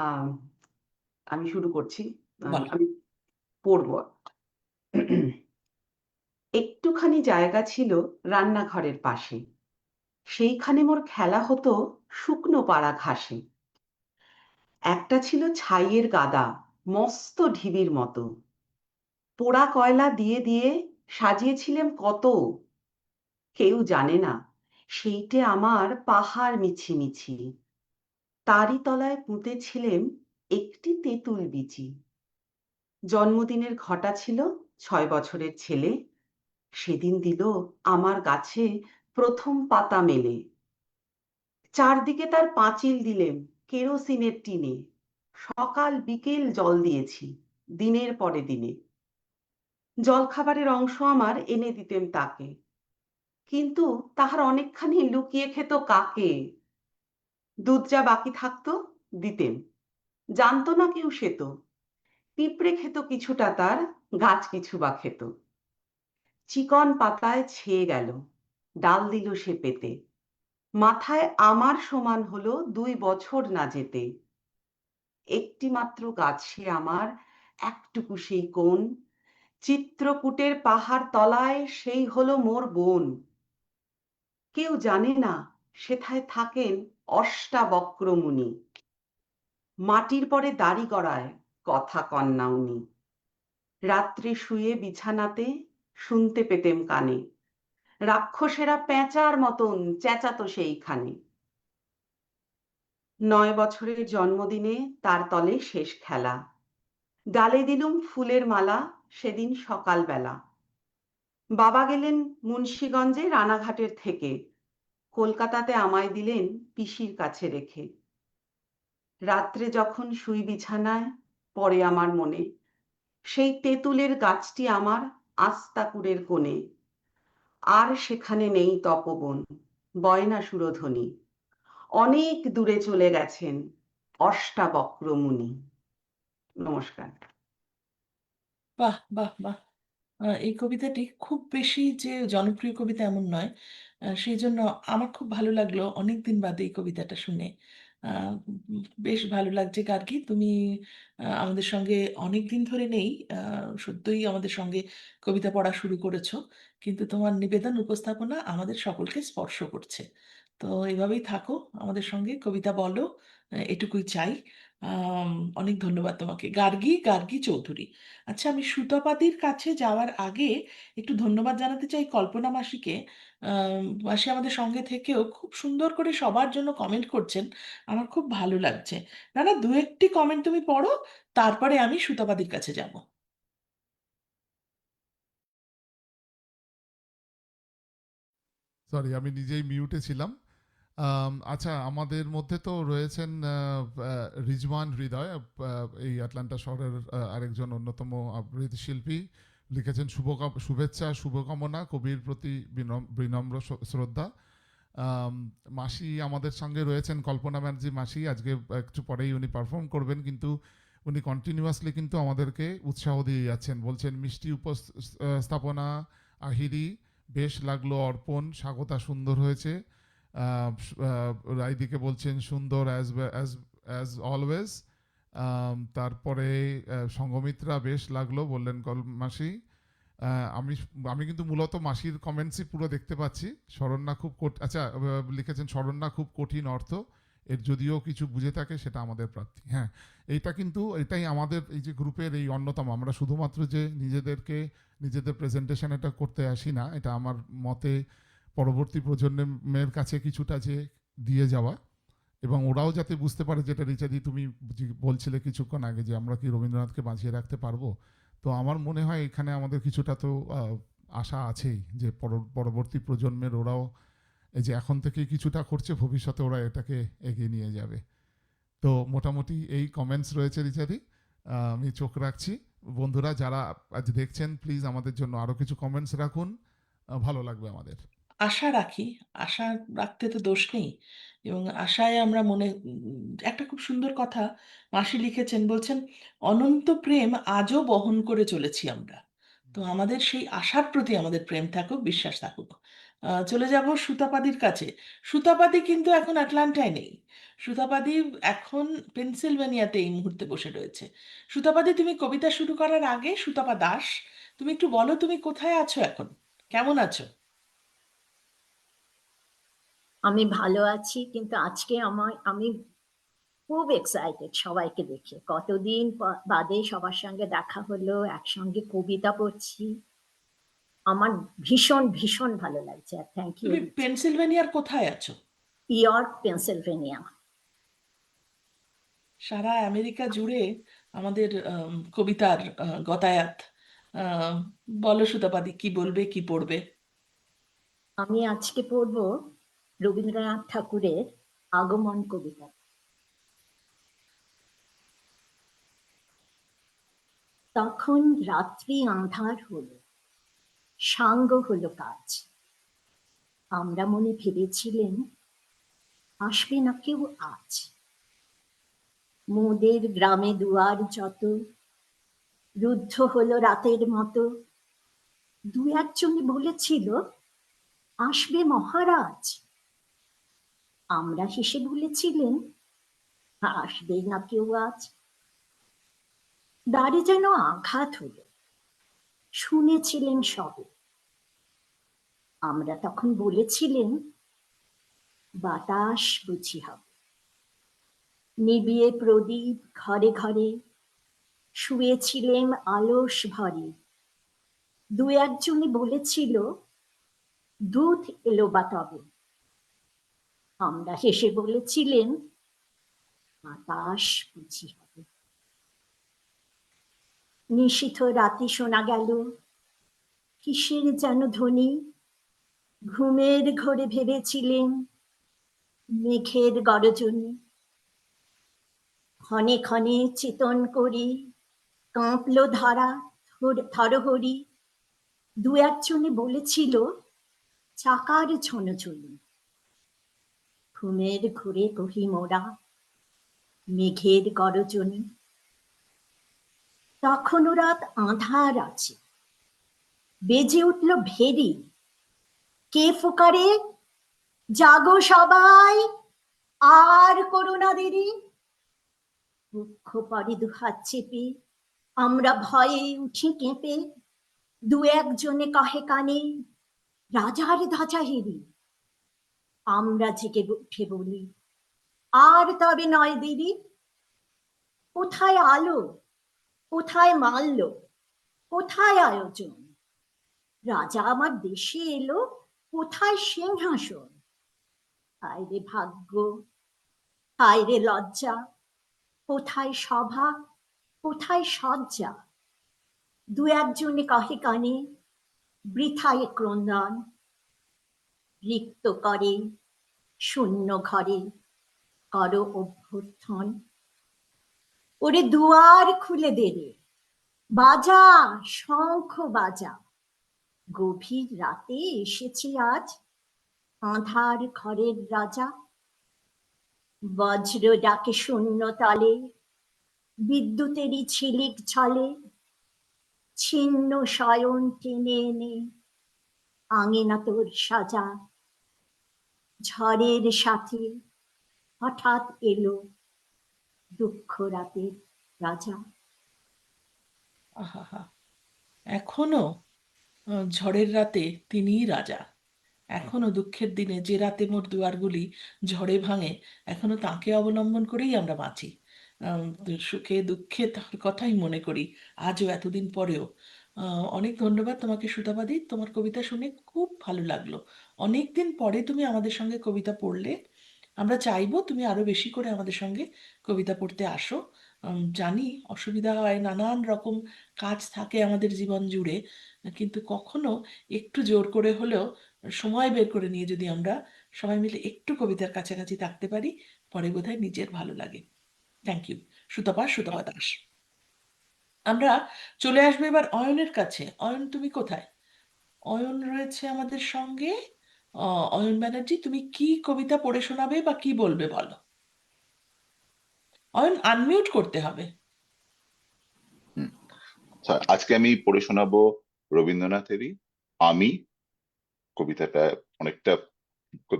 আহ, আমি শুরু করছি। বলো। আমি পড়বো। একটুখানি জায়গা ছিল রান্নাঘরের পাশে, সেইখানে মোর খেলা হতো শুকনো পাড়া ঘাসে। একটা ছিল ছাইয়ের গাদা, মস্ত ঢিবির মতো, পোড়া কয়লা দিয়ে দিয়ে সাজিয়েছিলেম কত, কেউ জানে না সেইটে আমার পাহাড় মিছিমিছি। তারই তলায় পুঁতেছিলেম একটি তেঁতুল বিচি। জন্মদিনের ঘটা ছিল 6 বছরের ছেলে, সেদিন দিল আমার গাছে প্রথম পাতা মেলে। চারদিকে তার পাঁচিল দিলেম কেরোসিনের টিনে, সকাল বিকেল জল দিয়েছি দিনের পরে দিনে। জলখাবারের অংশ আমার এনে দিতেম তাকে, কিন্তু তাহার অনেকখানি লুকিয়ে খেত কাকে। দুধ যা বাকি থাকতো দিতেম, জানতো না কেউ সে তো। পিঁপড়ে খেত কিছুটা তার, গাছ কিছু বা খেত। চিকন পাতায় ছেয়ে গেল, ডাল দিল সে পেতে। মাথায় আমার সমান হলো 2 বছর না যেতে। একটি মাত্র গাছ সে আমার, একটুকু সেই কোণ, চিত্রকূটের পাহাড় তলায় সেই হলো মোর বোন। কেউ জানে না সেথায় থাকেন অষ্টাবক্র মুনি, মাটির পরে দাড়ি গড়ায় কথা কন্যা উনি। রাত্রে শুয়ে বিছানাতে শুনতে পেতেম কানে, রাক্ষসেরা পেঁচার মতন চেঁচাতো সেইখানে। 9 বছরের জন্মদিনে তার তলে শেষ খেলা, ডালে দিলুম ফুলের মালা সেদিন সকালবেলা। বাবা গেলেন মুন্সিগঞ্জে রানাঘাটের থেকে, কলকাতাতে আমায় দিলেন পিসির কাছে রেখে। রাত্রে যখন শুই বিছানায় পড়ে আমার মনে, সেই তেঁতুলের গাছটি আমার আস্তাকুড়ের কোণে। আর সেখানে নেই তপবন, বয়না সুরধ্বনি, অনেক দূরে চলে গেছেন অষ্টাবক্র মুনি। নমস্কার। বাহ, বাহ, বাহ। এই কবিতাটি খুব বেশি যে জনপ্রিয় কবিতা এমন নয়। সেই জন্য আমার খুব ভালো লাগলো অনেকদিন বাদে এই কবিতাটা শুনে। বেশ ভালো লাগছে গার্গী, তুমি আমাদের সঙ্গে অনেকদিন ধরে নেই, সত্যই আমাদের সঙ্গে কবিতা পড়া শুরু করেছো, কিন্তু তোমার নিবেদন উপস্থাপনা আমাদের সকলকে স্পর্শ করছে। তো এভাবেই থাকো, আমাদের সঙ্গে কবিতা বলো, এটুকুই চাই। আম, অনেক ধন্যবাদ তোমাকে, গার্গী, গার্গী চৌধুরী। আচ্ছা, আমি সুতপাদির কাছে যাওয়ার আগে একটু ধন্যবাদ জানাতে চাই কল্পনা মাসিকে। মাসি আমাদের সঙ্গে থেকেও খুব সুন্দর করে সবার জন্য কমেন্ট করছেন, আমার খুব ভালো লাগছে। না না, দু একটি কমেন্ট তুমি পড়ো, তারপরে আমি সুতপাদির কাছে যাব। সরি, আমি নিজেই মিউটে ছিলাম। আচ্ছা, আমাদের মধ্যে তো রয়েছেন রিজওয়ান হৃদয়, এই আটলান্টা শহরের আরেকজন অন্যতম আবৃত্তি শিল্পী। লিখেছেন শুভেচ্ছা, শুভকামনা, কবির প্রতি বিনম্র শ্রদ্ধা। মাসি আমাদের সঙ্গে রয়েছেন, কল্পনা ব্যানার্জি মাসি। আজকে একটু পরেই উনি পারফর্ম করবেন, কিন্তু উনি কন্টিনিউয়াসলি কিন্তু আমাদেরকে উৎসাহ দিয়ে যাচ্ছেন। বলছেন মিষ্টি উপস্থাপনা আহিরি, বেশ লাগলো অর্পণ, স্বাগতা সুন্দর হয়েছে। রাইদিকে বলছেন সুন্দর অ্যাজ অ্যাজ অলওয়েজ। তারপরে সঙ্গমিত্রা, বেশ লাগলো বললেন মাসি। আমি আমি কিন্তু মূলত মাসির কমেন্টসই পুরো দেখতে পাচ্ছি। শরণ্যা খুব আচ্ছা, লিখেছেন শরণ্যা খুব কঠিন অর্থ, এর যদিও কিছু বুঝে থাকে সেটা আমাদের প্রাপ্তি। হ্যাঁ, এইটা কিন্তু এটাই আমাদের এই যে গ্রুপের এই অন্যতম, আমরা শুধুমাত্র যে নিজেদের প্রেজেন্টেশন এটা করতে আসি না, এটা আমার মতে পরবর্তী প্রজন্মের কাছে কিছুটা যে দিয়ে যাওয়া, এবং ওরাও যাতে বুঝতে পারে, যেটা রিচাদি তুমি বলছিলে কিছুক্ষণ আগে, যে আমরা কি রবীন্দ্রনাথকে বাঁচিয়ে রাখতে পারবো। তো আমার মনে হয় এখানে আমাদের কিছুটা তো আশা আছেই, যে পরবর্তী প্রজন্মের ওরাও এই যে এখন থেকেই কিছুটা করছে, ভবিষ্যতে ওরা এটাকে এগিয়ে নিয়ে যাবে। তো মোটামুটি এই কমেন্টস রয়েছে রিচাদি, আমি চোখ রাখছি। বন্ধুরা যারা আজ দেখছেন, প্লিজ আমাদের জন্য আরও কিছু কমেন্টস রাখুন, ভালো লাগবে আমাদের। আশা রাখি, আশা রাখতে তো দোষ নেই, এবং আশায় আমরা মনে একটা খুব সুন্দর কথা মাসি লিখেছেন, বলছেন অনন্ত প্রেম আজও বহন করে চলেছি আমরা। তো আমাদের সেই আশার প্রতি আমাদের প্রেম থাকুক, বিশ্বাস থাকুক। চলে যাব সুতাপাদির কাছে। সুতাপাদি কিন্তু এখন আটলান্টায় নেই, সুতাপাদি এখন পেনসিলভেনিয়াতে এই মুহূর্তে বসে রয়েছে। সুতাপাদি, তুমি কবিতা শুরু করার আগে, সুতাপা দাস, তুমি একটু বলো তুমি কোথায় আছো এখন, কেমন আছো? আমি ভালো আছি, কিন্তু আজকে আমি খুব এক্সাইটেড সবাইকে দেখে। কতদিন বাদে সবার সঙ্গে দেখা হলো, একসঙ্গে কবিতা পড়ছি। আমার ভীষণ ভীষণ ভালো লাগছে। Thank you. তুমি পেনসিলভেনিয়ার কোথায় আছো? York, Pennsylvania. সারা আমেরিকা জুড়ে আমাদের কবিতার গতায়াত। আহ, বলো সুতাপাদি, কি বলবে, কি পড়বে? আমি আজকে পড়ব রবীন্দ্রনাথ ঠাকুরের আগমন কবিতা। তখন রাত্রি আঁধার হলো, সাঙ্গ হলো কাজ। আমরা মনে ভেবেছিলেন আসবে না কেউ আজ। মোদের গ্রামে দুয়ার যত রুদ্ধ হলো রাতের মতো। দু একজনে বলেছিল আসবে মহারাজ। আমরা হেসে বলেছিলেন আসবে না কেউ আজ। দ্বারে যেন আঘাত হলো, শুনেছিলেন সবে। আমরা তখন বলেছিলেন বাতাস বুঝি হবে। নিবিয়ে প্রদীপ ঘরে ঘরে শুয়েছিলেন আলস ভরে। দু একজনে বলেছিল দুধ এলো বা তবে। আমরা হেসে বলেছিলেন বাতাস বুঝি হবে। নিশীথ রাতে শোনা গেল কিসের যেন ধ্বনি। ঘুমের ঘোরে ভেবেছিলেন মেঘের গরজনী। ক্ষণে ক্ষণে চেতন করি কাঁপল ধারা থরহরি। দু একজনে বলেছিল চাকার ঝনঝনি। ঘুমের ঘুরে কহি মোরা মেঘের গরজনী। তখনও রাত আঁধার আছে, বেজে উঠল ভেরি। কে ফুকারে জাগো সবাই, আর করোনা দেরি। বক্ষ পরে দুহাত চেপে আমরা ভয়ে উঠি কেঁপে। দু একজনে কহে কানে রাজার ধাঁচা হেরি। আমরা জেগে উঠে বলি আর তবে নয় দেরি। কোথায় আলো, কোথায় মাল্য, কোথায় আয়োজন। রাজা আমার দেশে এলো, কোথায় সিংহাসন। হায় রে ভাগ্য, হায় রে লজ্জা, কোথায় সভা, কোথায় সজ্জা। দু একজনে কহে কানে বৃথায় ক্রন্দন। রিক্ত করে শূন্য ঘরে করো অভ্যর্থন। ওরে দুয়ার খুলে দে রে, বাজা শঙ্খ বাজা। গভীর রাতে এসেছি আজ, আঁধার ঘরের রাজা। বজ্র ডাকে শূন্য তালে, বিদ্যুতেরই ঝিলিক ঝলে। ছিন্ন শয়ন টেনে এনে আঙিনা তোর সাজা। ঝড়ের সাথে হঠাৎ এলো দুঃখ রাতের রাজা। আহা, এখনো ঝড়ের রাতে তিনিই রাজা। এখনো দুঃখের দিনে যে রাতে মোর দুয়ারগুলি ঝড়ে ভাঙে, এখনো তাকে অবলম্বন করেই আমরা বাঁচি। সুখে দুঃখে তার কথাই মনে করি, আজও এতদিন পরেও। অনেক ধন্যবাদ তোমাকে সুধাবাদী, তোমার কবিতা শুনে খুব ভালো লাগলো। অনেকদিন পরে তুমি আমাদের সঙ্গে কবিতা পড়লে। আমরা চাইবো তুমি আরো বেশি করে আমাদের সঙ্গে কবিতা পড়তে আসো। জানি অসুবিধা হয়, নানান রকম কাজ থাকে আমাদের জীবন জুড়ে, কিন্তু কখনো একটু জোর করে হলেও সময় বের করে নিয়ে যদি আমরা সবাই মিলে একটু কবিতার কাছাকাছি থাকতে পারি, পরে বোধহয় নিজের ভালো লাগে। Thank you Sutapa Das. আমরা চলে আসবো এবার অয়নের কাছে। অয়ন, তুমি কোথায়? অয়ন রয়েছে আমাদের সঙ্গে। অয়ন ব্যানার্জি, তুমি কি কবিতা পড়ে শোনাবে বা কি বলবে বলো। অয়ন, আনমিউট করতে হবে। হুম। আজকে আমি পড়ে শোনাবো রবীন্দ্রনাথেরই আমি। কবিতাটা অনেকটা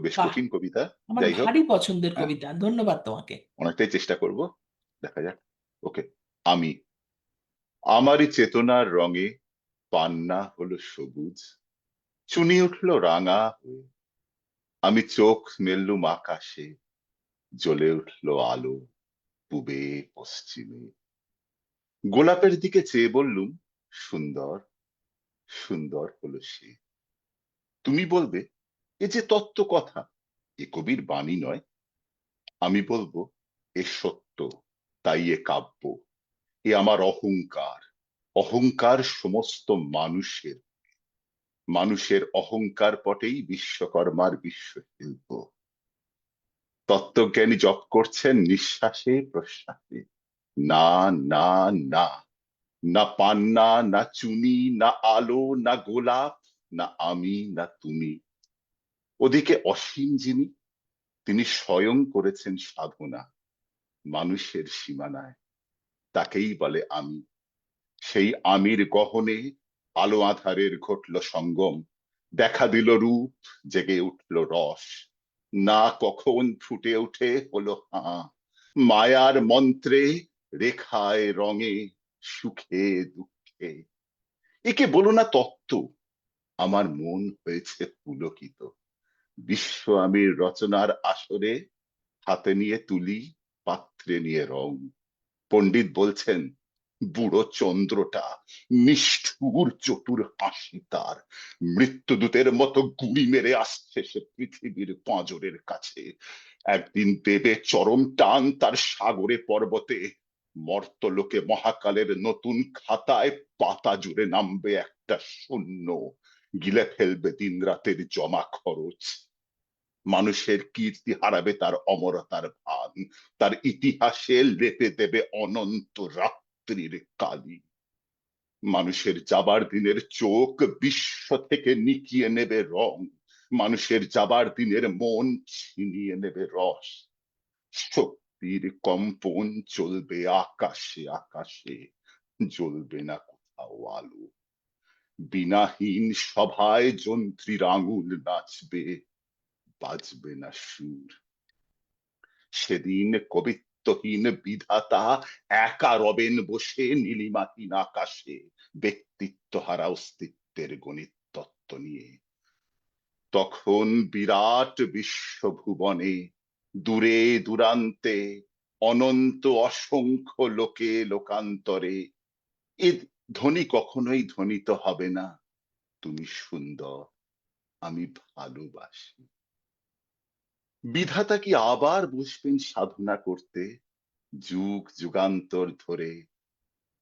বেশ বাহ, কঠিন কবিতা। আমার যাই হোক, ভারী পছন্দের হ্যাঁ, কবিতা, ধন্যবাদ তোমাকে। অনেকটাই চেষ্টা করব, দেখা যাক। ওকে। আমি। আমারই চেতনার রঙে পান্না হলো সবুজ, চুনি উঠলো রাঙা হয়ে, আমি চোখ মেললুম আকাশে, জ্বলে উঠলো আলো পূবে পশ্চিমে, গোলাপের দিকে চেয়ে বললুম সুন্দর, সুন্দর হলো সে। তুমি বলবে এ যে তত্ত্ব কথা, এ কবির বাণী নয়। আমি বলবো এ সত্য, তাই এ কাব্য। এ আমার অহংকার, অহংকার সমস্ত মানুষের, মানুষের অহংকার পটেই বিশ্বকর্মার বিশ্বশিল্প। তত্ত্বজ্ঞানী জপ করছেন নিঃশ্বাসে প্রশ্বাসে, না, না, না, না পান্না, না চুনি, না আলো, না গোলাপ, না আমি, না তুমি। ওদিকে অসীম যিনি, তিনি স্বয়ং করেছেন সাধনা মানুষের সীমানায়, তাকেই বলে আমি। সেই আমির গহনে আলো আধারের ঘটল সঙ্গম, দেখা দিল রূপ, জেগে উঠল রস, না কখন ফুটে ওঠে হলো হাঁ, মায়ার মন্ত্রে, রেখায় রঙে, সুখে দুঃখে। একে বলো না তত্ত্ব, আমার মন হয়েছে পুলকিত। বিশ্ব আমির রচনার আসরে হাতে নিয়ে তুলি, পাত্রে নিয়ে রং। পণ্ডিত বলছেন বুড়ো চন্দ্রটা নিষ্ঠুর, চতুর হাসি তার, মৃত্যুদূতের মতো গুড়ি মেরে আসছে সে পৃথিবীর পাঁজরের কাছে। একদিন দেবে চরম টান তার সাগরে পর্বতে, মর্তলোকে মহাকালের নতুন খাতায় পাতা জুড়ে নামবে একটা শূন্য, গিলে ফেলবে দিন রাতের জমা খরচ। মানুষের কীর্তি হারাবে তার অমরতার ভান, তার ইতিহাসে লেপে দেবে অনন্ত রাত্রির কালি। মানুষের যাবার দিনের চোখ বিশ্ব থেকে নিকিয়ে নেবে রং, মানুষের যাবার দিনের মন ছিনিয়ে নেবে রস। শক্তির কম্পন চলবে আকাশে আকাশে, জ্বলবে না কোথাও আলো। বিনাহীন সভায় যন্ত্রীর আঙুল নাচবে, বাজবে না সুর। সেদিন কবিত্বহীন বিধাতা একা রবেন বসে নীলিমাহীন আকাশে, ব্যক্তিত্ব হারা অস্তিত্বের গণিত তত্ত্ব নিয়ে। তখন বিরাট বিশ্বভুবনে, দূরে দূরান্তে, অনন্ত অসংখ্য লোকে লোকান্তরে, এ ধ্বনি কখনোই ধ্বনিত হবে না তুমি সুন্দর, আমি ভালোবাসি। বিধাতা কি আবার বসবেন সাধনা করতে, যুগ যুগান্তর ধরে,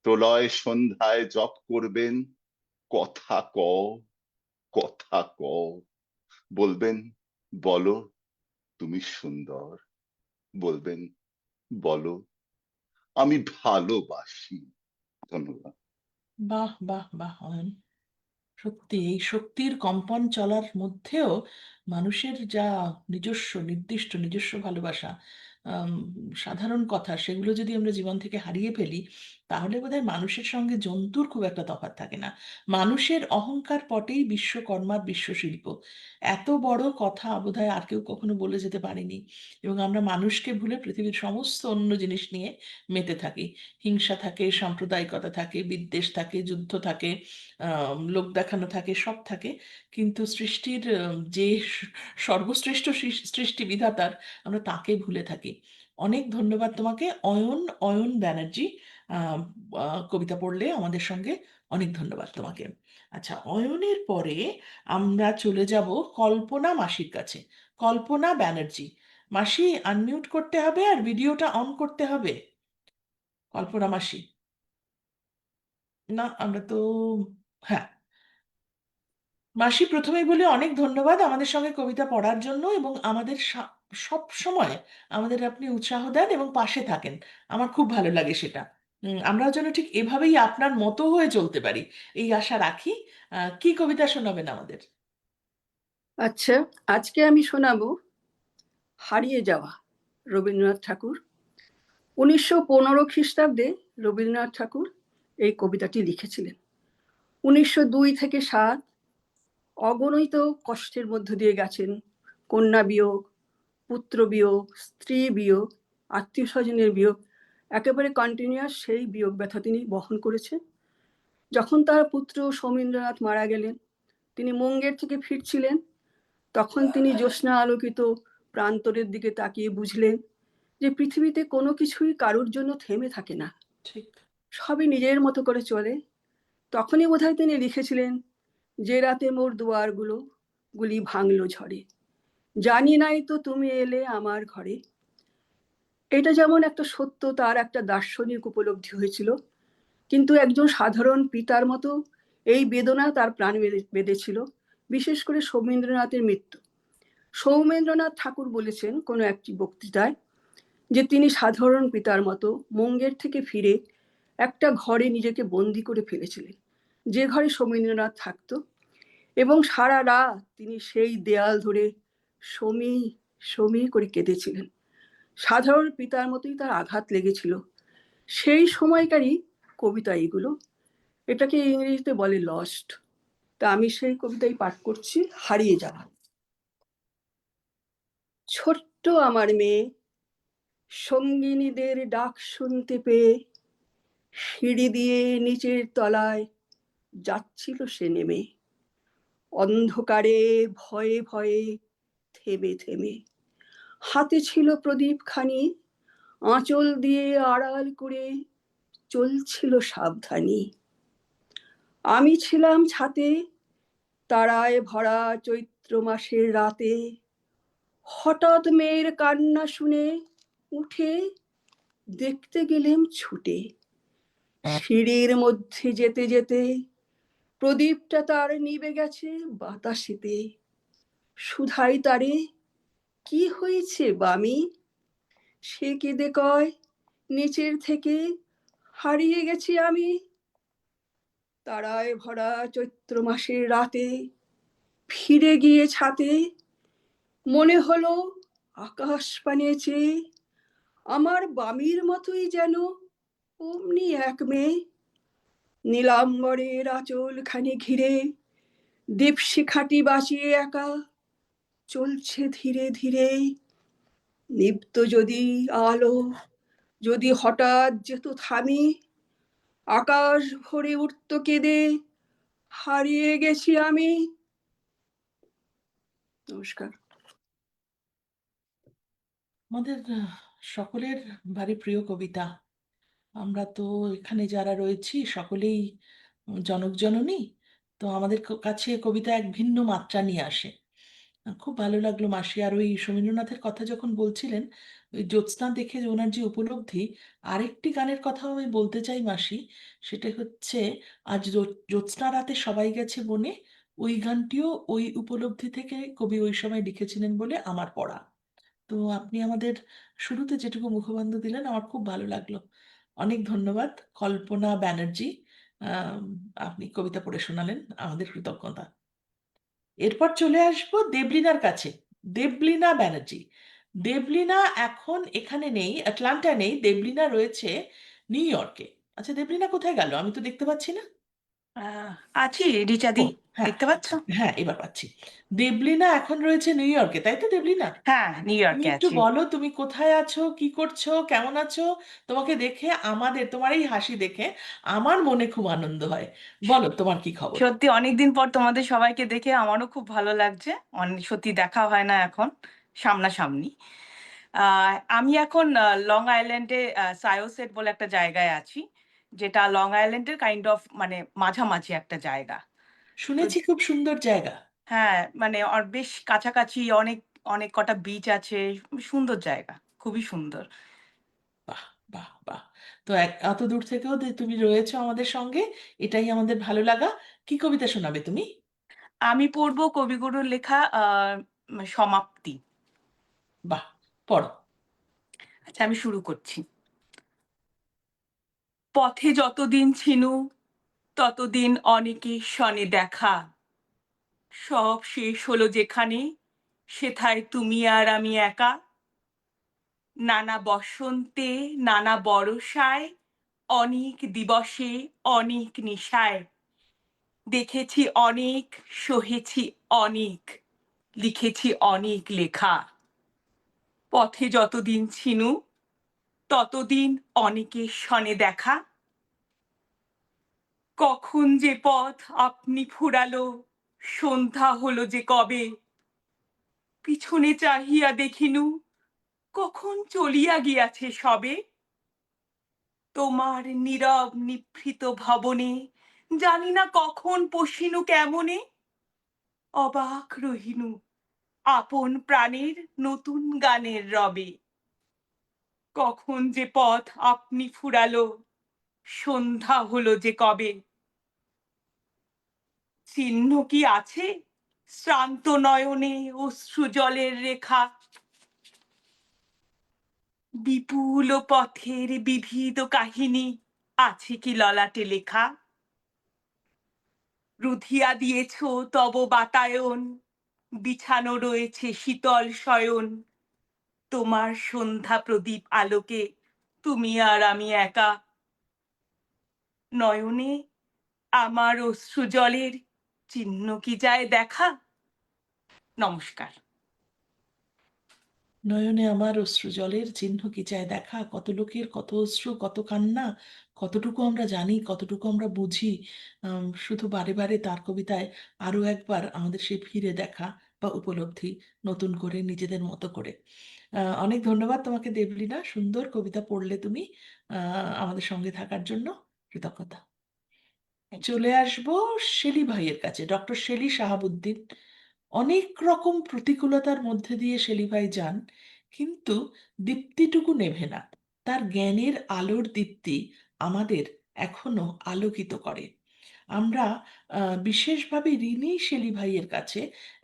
প্রলয় সন্ধ্যায় জপ করবেন কথা কও, কথা কও, বলবেন বলো তুমি সুন্দর, বলবেন বলো আমি ভালোবাসি। ধন্যবাদ। বাহ, বাহ, বাহ, অয়ন। সত্যি এই শক্তির কম্পন চলার মধ্যেও মানুষের যা নিজস্ব নির্দিষ্ট নিজস্ব ভালোবাসা, আম, সাধারণ কথা, সেগুলো যদি আমরা জীবন থেকে হারিয়ে ফেলি, তাহলে বোধহয় মানুষের সঙ্গে জন্তুর খুব একটা তফাৎ থাকে না। মানুষের অহংকার পটেই বিশ্বকর্মার বিশ্বশিল্প, এত বড় কথা বোধহয় আর কেউ কখনো বলে যেতে পারেনি। এবং আমরা মানুষকে ভুলে পৃথিবীর সমস্ত অন্য জিনিস নিয়ে মেতে থাকি। হিংসা থাকে, সাম্প্রদায়িকতা থাকে, বিদ্বেষ থাকে, যুদ্ধ থাকে, লোক দেখানো থাকে, সব থাকে। কিন্তু সৃষ্টির যে সর্বশ্রেষ্ঠ সৃষ্টি বিধাতার, আমরা তাকে ভুলে থাকি। অনেক ধন্যবাদ তোমাকে, অয়ন অয়ন ব্যানার্জি। আহ, কবিতা পড়লে আমাদের সঙ্গে। অনেক ধন্যবাদ তোমাকে। আচ্ছা, অয়নের পরে আমরা চলে যাব কল্পনা মাসির কাছে। কল্পনা ব্যানার্জি। মাসি, আনমিউট করতে হবে আর ভিডিওটা অন করতে হবে। কল্পনা মাসি। না, আমরা তো, হ্যাঁ। মাসি, প্রথমেই বলে অনেক ধন্যবাদ আমাদের সঙ্গে কবিতা পড়ার জন্য, এবং আমাদের সব সময় আমাদের আপনি উৎসাহ দেন এবং পাশে থাকেন। আমার খুব ভালো লাগে সেটা। আমরাও যেন ঠিক এভাবেই আপনার মতো হয়ে চলতে পারি, এই আশা রাখি। কি কবিতা শোনাবেন আমাদের? আচ্ছা, আজকে আমি শোনাবো হারিয়ে যাওয়া, রবীন্দ্রনাথ ঠাকুর। 1915 খ্রিস্টাব্দে রবীন্দ্রনাথ ঠাকুর এই কবিতাটি লিখেছিলেন। 1902 থেকে 7 অগণিত কষ্টের মধ্য দিয়ে গেছেন। কন্যা বিয়োগ, পুত্র বিয়োগ, স্ত্রী বিয়োগ, আত্মীয় স্বজনের বিয়োগ, একেবারে কন্টিনিউয়াস সেই বিয়োগ ব্যথা তিনি বহন করেছেন। যখন তার পুত্র সৌমেন্দ্রনাথ মারা গেলেন, তিনি মুঙ্গের থেকে ফিরছিলেন, তখন তিনি জ্যোৎস্না আলোকিত প্রান্তরের দিকে তাকিয়ে বুঝলেন যে পৃথিবীতে কোনো কিছুই কারোর জন্য থেমে থাকে না, ঠিক। সবই নিজের মতো করে চলে। তখনই বোধহয় তিনি লিখেছিলেন, যে রাতে মোর দুয়ারগুলো গুলি ভাঙলো ঝড়ে, জানি নাই তো তুমি এলে আমার ঘরে। এটা যেমন একটা সত্য, তার একটা দার্শনিক উপলব্ধি হয়েছিল, কিন্তু একজন সাধারণ পিতার মতো এই বেদনা তার প্রাণ বেঁধেছিল, বিশেষ করে সৌমেন্দ্রনাথের মৃত্যু। সৌমেন্দ্রনাথ ঠাকুর বলেছেন কোনো একটি বক্তৃতায় যে তিনি সাধারণ পিতার মতো মুঙ্গের থেকে ফিরে একটা ঘরে নিজেকে বন্দি করে ফেলেছিলেন, যে ঘরে সৌমেন্দ্রনাথ থাকতো, এবং সারা রাত তিনি সেই দেয়াল ধরে সমী সমী করে কেঁদেছিলেন। সাধারণ পিতার মতোই তার আঘাত লেগেছিল। সেই সময়কারই কবিতা এগুলো। এটাকে ইংরেজিতে বলে লস্ট। তা আমি সেই কবিতাই পাঠ করছি, হারিয়ে যাওয়া। ছোট্ট আমার মেয়ে সঙ্গিনীদের ডাক শুনতে পেয়ে সিঁড়ি দিয়ে নিচের তলায় যাচ্ছিল সে নেমে, অন্ধকারে ভয়ে ভয়ে থেমে থেমে। হাতে ছিল প্রদীপ খানি, আঁচল দিয়ে আড়াল করে চলছিল সাবধানী। আমি ছিলাম ছাতে, তারায় ভরা চৈত্র মাসের রাতে, হঠাৎ মেয়ের কান্না শুনে উঠে দেখতে গেলেম ছুটে। সিঁড়ির মধ্যে যেতে যেতে প্রদীপটা তার নিভে গেছে বাতাসেতে। সুধাই তারে, কি হয়েছে বামি? সে কেঁদে কয়, নিচের থেকে হারিয়ে গেছি আমি। তারায় ভরা চৈত্র মাসের রাতে ফিরে গিয়ে ছাতে মনে হলো আকাশ পানে চেয়ে আমার বামির মতোই যেন অমনি এক মেয়ে, নীলাম্বরের আঁচল খানি ঘিরে দীপশিখাটি বাঁচিয়ে একা চলছে ধীরে ধীরে। নিব্ত যদি আলো যদি হঠাৎ যেত থামি, আকাশ ভরে উঠত কেঁদে, হারিয়ে গেছি আমি। নমস্কার। আমাদের সকলের ভারী প্রিয় কবিতা। আমরা তো এখানে যারা রয়েছি সকলেই জনক জননী, তো আমাদের কাছে কবিতা এক ভিন্ন মাত্রা নিয়ে আসে। খুব ভালো লাগলো মাসি। আর ওই সমীন্দ্রনাথের কথা যখন বলছিলেন, ওই জ্যোৎস্না দেখে যে ওনার যে উপলব্ধি, আরেকটি গানের কথাও আমি বলতে চাই মাসি। সেটা হচ্ছে, আজ জ্যোৎস্না রাতে সবাই গেছে বনে, ওই গানটিও ওই উপলব্ধি থেকে কবি ওই সময় লিখেছিলেন বলে আমার পড়া। তো আপনি আমাদের শুরুতে যেটুকু মুখবন্ধ দিলেন, আমার খুব ভালো লাগলো। অনেক ধন্যবাদ কল্পনা ব্যানার্জি। আম, আপনি কবিতা পড়ে শোনালেন, আমাদের কৃতজ্ঞতা। এরপর চলে আসবো দেবলিনার কাছে। দেবলিনা ব্যানার্জি। দেবলীনা এখন এখানে নেই, আটলান্টা নেই, দেবলীনা রয়েছে নিউ ইয়র্কে। আচ্ছা, দেবলীনা কোথায় গেল? আমি তো দেখতে পাচ্ছি না। আছি ও রিচাদি, হ্যাঁ, দেখতে পাচ্ছ? হ্যাঁ এবার পাচ্ছি। দেবলীনা এখন রয়েছে নিউ ইয়র্কে, তাই তো দেবলীনা? হ্যাঁ, নিউ তুমি ইয়র্কে একটু আছি। বলো, তুমি কোথায় আছো, কি করছো, কেমন আছো? তোমাকে দেখে তোমার এই হাসি দেখে আমার মনে খুব আনন্দ হয়। বলো তোমার কি খবর? সত্যি অনেকদিন পর তোমাদের সবাইকে দেখে আমারও খুব ভালো লাগছে। সত্যি দেখা হয় না এখন সামনাসামনি। আমি এখন লং আইল্যান্ডে সায়োসেট বলে একটা জায়গায় আছি, যেটা লং আইল্যান্ডের কাইন্ড অফ মানে মাঝামাঝি একটা জায়গা। তো শুনেছি খুব সুন্দর জায়গা। হ্যাঁ, মানে বেশ কাছাকাছি অনেক অনেক কটা বিচ আছে, সুন্দর জায়গা, খুবই সুন্দর। বাহ, বাহ, বাহ। তো এত দূর থেকেও তুমি রয়েছো আমাদের সঙ্গে, এটাই আমাদের ভালো লাগা। কি কবিতা শোনাবে তুমি? আমি পড়বো কবিগুরুর লেখা সমাপ্তি। বাহ, পড়ো। আচ্ছা, আমি শুরু করছি। পথে যতদিন ছিনু ততদিন অনেকের সনে দেখা, সব শেষ হলো যেখানে সেথায় তুমি আর আমি একা। নানা বসন্তে নানা বরষায় অনেক দিবসে অনেক নিশায় দেখেছি অনেক, সহেছি অনেক, লিখেছি অনেক লেখা। পথে যতদিন ছিনু ততদিন অনেকের সনে দেখা, কখন যে পথ আপনি ফুরালো সন্ধ্যা হলো যে কবে। পিছনে চাহিয়া দেখিনু কখন চলিয়া গিয়াছে সবে। তোমার নীরব নিভৃত ভবনে জানি না কখন পশিনু কেমনে। অবাক রহিনু আপন প্রাণের নতুন গানের রবে। কখন যে পথ আপনি ফুরালো সন্ধ্যা হলো যে কবে। চিহ্ন কি আছে শ্রান্ত নয়নে অশ্রু জলের রেখা। বিপুল পথের বিবিধ কাহিনী আছে কি ললাটে লেখা। রুধিয়া দিয়েছ তব বাতায়ন, বিছানো রয়েছে শীতল শয়ন। তোমার সন্ধ্যা প্রদীপ আলোকে তুমি আর আমি একা। নয়নে আমার অশ্রু জলের চিহ্ন কি যায় দেখা। নমস্কার। নয়নে আমার অশ্রু জলের চিহ্ন কি চায় দেখা। কত লোকের কত অশ্রু, কত কান্না, কতটুকু আমরা জানি, কতটুকু আমরা বুঝি। শুধু বারে বারে তার কবিতায় আরো একবার আমাদের সেই ফিরে দেখা বা উপলব্ধি, নতুন করে নিজেদের মতো করে। অনেক ধন্যবাদ তোমাকে দেবলীনা, সুন্দর কবিতা পড়লে তুমি। আমাদের সঙ্গে থাকার জন্য কৃতজ্ঞতা। চলে আসবো শেলী ভাইয়ের কাছে, ডক্টর শেলী শাহাবুদ্দিন। অনেক রকম প্রতিকূলতার মধ্যে দিয়ে শেলী ভাই যান, কিন্তু দীপ্তিটুকু নেভে না। তার জ্ঞানের আলোর দীপ্তি আমাদের এখনো আলোকিত করে। আমরা বিশেষভাবে ঋণী শেলী ভাইয়ের কাছে,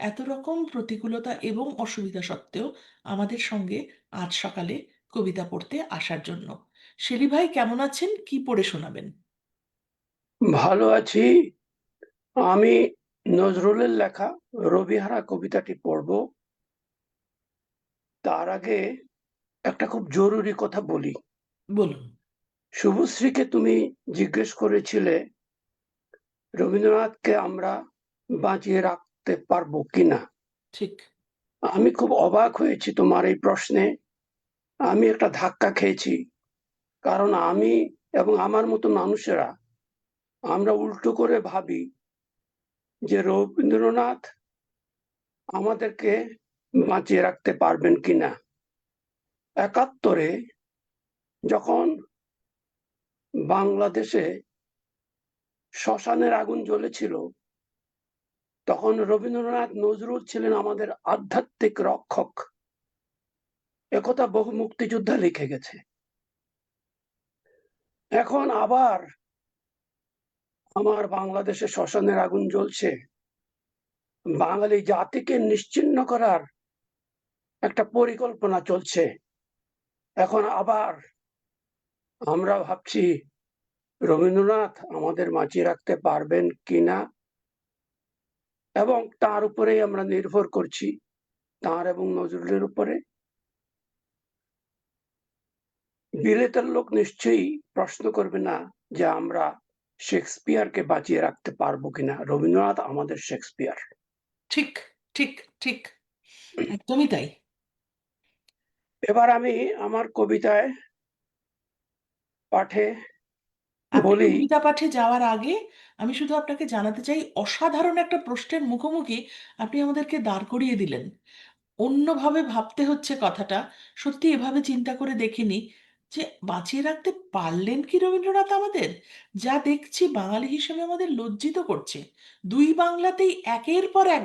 এত রকম প্রতিকূলতা এবং অসুবিধা সত্ত্বেও আমাদের সঙ্গে আজ সকালে কবিতা পড়তে আসার জন্য। শেলী ভাই কেমন আছেন? কি পড়ে শোনাবেন? ভালো আছি। আমি নজরুলের লেখা রবিহারা কবিতাটি পড়ব। তার আগে একটা খুব জরুরি কথা বলি। বলুন। শুভশ্রীকে তুমি জিজ্ঞেস করেছিলে রবীন্দ্রনাথকে আমরা বাঁচিয়ে রাখতে পারবো কিনা। ঠিক। আমি খুব অবাক হয়েছি তোমার এই প্রশ্নে। আমি একটা ধাক্কা খেয়েছি, কারণ আমি এবং আমার মতো মানুষেরা আমরা উল্টো করে ভাবি যে রবীন্দ্রনাথ আমাদেরকে বাঁচিয়ে রাখতে পারবেন কিনা। ৭১-এ যখন বাংলাদেশে শ্মশানের আগুন জ্বলেছিল, তখন রবীন্দ্রনাথ নজরুল ছিলেন আমাদের আধ্যাত্মিক রক্ষক। একথা বহু মুক্তিযোদ্ধা লিখে গেছে। এখন আবার আমার বাংলাদেশে শ্মশানের আগুন জ্বলছে। বাঙালি জাতিকে নিশ্চিহ্ন করার একটা পরিকল্পনা চলছে। এখন আবার আমরা ভাবছি রবীন্দ্রনাথ আমাদের বাঁচিয়ে রাখতে পারবেন কিনা, এবং তার উপরেই আমরা নির্ভর করছি, তার এবং নজরুলের উপরে। বিলেতের লোক নিশ্চয়ই প্রশ্ন করবে না যে আমরা শেক্সপিয়ারকে বাঁচিয়ে রাখতে পারবো কিনা। রবীন্দ্রনাথ আমাদের শেক্সপিয়ার। ঠিক, ঠিক, ঠিক। একদমই তাই। এবার আমি আমার কবিতায় পাঠে আপনি বলি, কবিতা পাঠে যাওয়ার আগে আমি শুধু আপনাকে জানাতে চাই, অসাধারণ একটা প্রশ্নের মুখোমুখি আপনি আমাদেরকে দাঁড় করিয়ে দিলেন। অন্যভাবে ভাবতে হচ্ছে কথাটা। সত্যি এভাবে চিন্তা করে দেখিনি যে বাঁচিয়ে রাখতে পারলেন কি রবীন্দ্রনাথ আমাদের। যা দেখছি বাঙালি হিসেবে আমাদের লজ্জিত করছে। দুই বাংলাতেই একের পর এক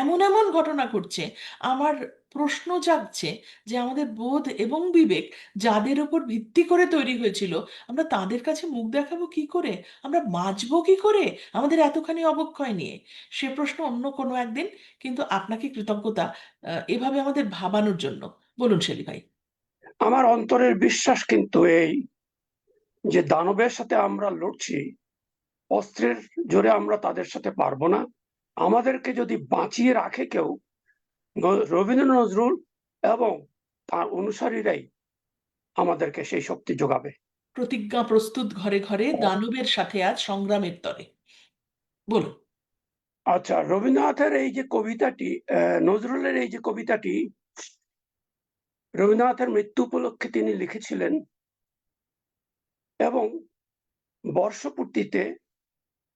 এমন এমন ঘটনা ঘটছে। আমার প্রশ্ন জাগছে যে আমাদের বোধ এবং বিবেক যাদের ওপর ভিত্তি করে তৈরি হয়েছিল, আমরা তাদের কাছে মুখ দেখাবো কি করে, আমরা বাঁচবো কি করে আমাদের এতখানি অবক্ষয় নিয়ে। সে প্রশ্ন অন্য কোনো একদিন। কিন্তু আপনাকে কৃতজ্ঞতা এভাবে আমাদের ভাবানোর জন্য। বলুন শেলি ভাই। আমার অন্তরের বিশ্বাস কিন্তু এই যে দানবের সাথে আমরা লড়ছি, অস্ত্রের জোরে আমরা তাদের সাথে পারবো না। আমাদেরকে যদি বাঁচিয়ে রাখে কেউ, রবীন্দ্র নজরুল এবং তার অনুসারীরাই আমাদেরকে সেই শক্তি যোগাবে। প্রতিজ্ঞা প্রস্তুত ঘরে ঘরে, দানবের সাথে আজ সংগ্রামের তরে। বলুন। আচ্ছা, রবীন্দ্রনাথের এই যে কবিতাটি, নজরুলের এই যে কবিতাটি রবীন্দ্রনাথের মৃত্যু উপলক্ষে তিনি লিখেছিলেন এবং বর্ষপূর্তিতে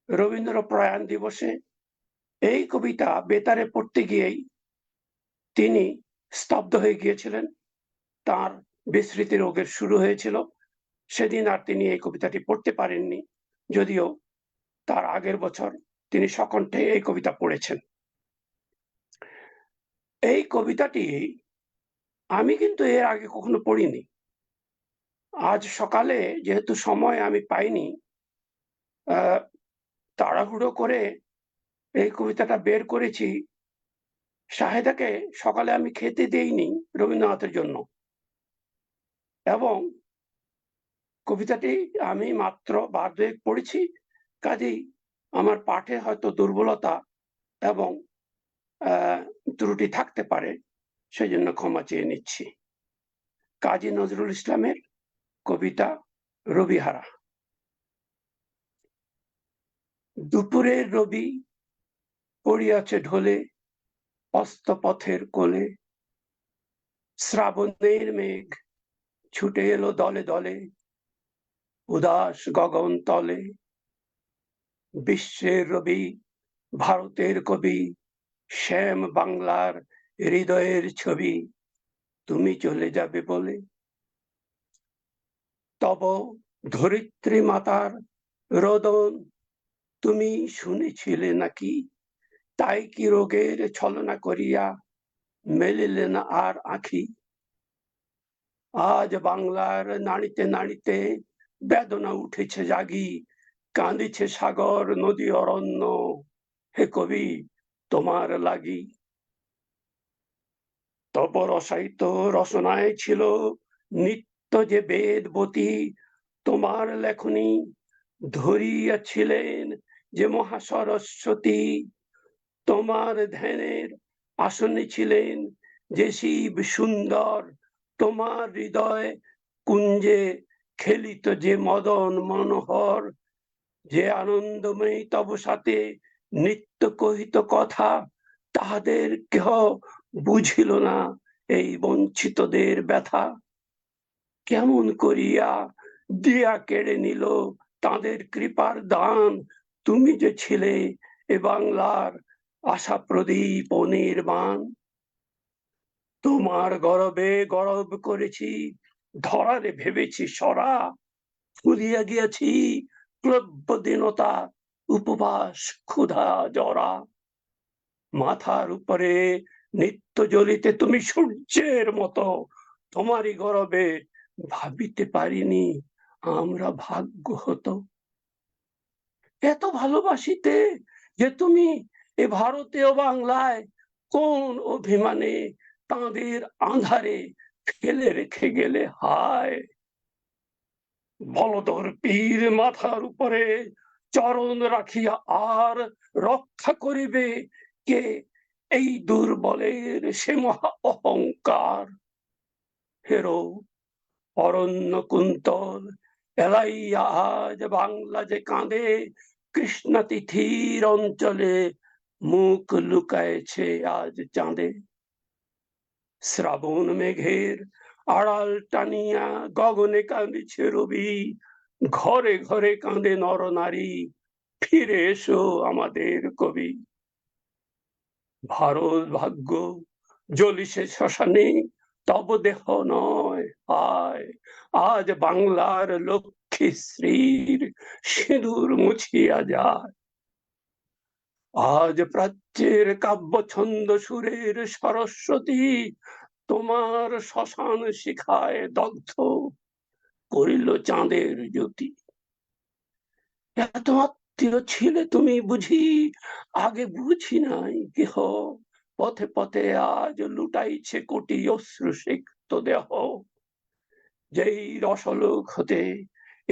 রবীন্দ্র প্রয়াণ দিবসে এই কবিতা বেতারে পড়তে গিয়েই তিনি স্তব্ধ হয়ে গিয়েছিলেন। তার বিস্মৃতি রোগের শুরু হয়েছিল। সেদিন আর তিনি এই কবিতাটি পড়তে পারেননি, যদিও তার আগের বছর তিনি সকণ্ঠে এই কবিতা পড়েছেন। এই কবিতাটি আমি কিন্তু এর আগে কখনো পড়িনি। আজ সকালে যেহেতু সময় আমি পাইনি, তাড়াহুড়ো করে এই কবিতাটা বের করেছি। শাহেদাকে সকালে আমি খেতে দেইনি রবীন্দ্রনাথের জন্য, এবং কবিতাটি আমি মাত্র বার দুয়েক পড়েছি। কাজেই আমার পাঠে হয়তো দুর্বলতা এবং ত্রুটি থাকতে পারে, সেই জন্য ক্ষমা চেয়ে নিচ্ছি। কাজী নজরুল ইসলামের কবিতা রবিহারা। দুপুরের রবি পড়িয়াছে ঢলে অস্তপথের কোলে, শ্রাবণের মেঘ ছুটে এলো দলে দলে উদাস গগন তলে। বিশ্বের রবি ভারতের কবি, শ্যাম বাংলার হৃদয়ের ছবি, তুমি চলে যাবে বলে। তব ধরিত্রী মাতার রোদন তুমি শুনেছিলে নাকি? তাই কি রোগের ছলনা করিয়া মেলিলে না আর আঁখি? আজ বাংলার নাড়িতে নাড়িতে বেদনা উঠেছে জাগি, কাঁদিছে সাগর নদী অরণ্য, হে কবি তোমার লাগি। তব রসায়িত রচনায় ছিল নিত্য যে বেদবতী, তোমার লেখনী ধরিয়াছিলেন যে মহাসরস্বতী। তোমার ধ্যানের আসনে ছিলেন যে শিব সুন্দর, তোমার হৃদয় কুঞ্জে খেলিত যে মদন মনোহর। যে আনন্দময়ী তব সাথে নিত্য কহিত কথা, তাহাদের কেহ বুঝিল না এই বঞ্চিতদের ব্যথা। কেমন করিয়া দিয়া কেড়ে নিল তাদের কৃপার দান, তুমি যে ছিলে এ বাংলার আশা প্রদীপ অনির্বাণ। তোমার গরবে গরব করেছি, ধরারে ভেবেছি সরা, ফুলিয়া গিয়াছি ক্লব্য দীনতা, উপবাস ক্ষুধা জরা। মাথার উপরে নিত্য জ্বলিতে তুমি সূর্যের মতো, তোমারই গরবে ভাবিতে পারিনি আমরা ভাগ্য হতো। এত ভালোবাসিতে যে তুমি এ ভারতীয় বাংলায় কোন অভিমানে তাঁদের আঁধারে ফেলে রেখে গেলে হায়। বলদর পীর মাথার উপরে চরণ রাখিয়া আর রক্ষা করিবে কে এই দুর্বলের সে মহা অহংকার। হেরো অরণ্য কুন্তল এলাইয়া আজ বাংলা যে কাঁদে, কৃষ্ণা তিথির অঞ্চলে মুখ লুকায়েছে আজ চাঁদে। শ্রাবণ মেঘের আড়াল টানিয়া গগনে কাঁদিছে রবি, ঘরে ঘরে কাঁদে নরনারী, ফিরে এসো আমাদের কবি। ভারত ভাগ্য জ্বলিছে শ্মশানে, তব দেহ নয় আয়, আজ বাংলার লক্ষ্মী শ্রীর সিঁদুর মুছিয়া যায়। আজ প্রাচ্যের কাব্য ছন্দ সুরের সরস্বতী, তোমার শ্মশান শিখায় দগ্ধ করিল চাঁদের জ্যোতি। এত আত্মীয় ছিলে তুমি বুঝি, আগে বুঝি নাই কেহ, পথে পথে আজ লুটাইছে কোটি অশ্রু সিক্ত দেহ। যেই রসলোক হতে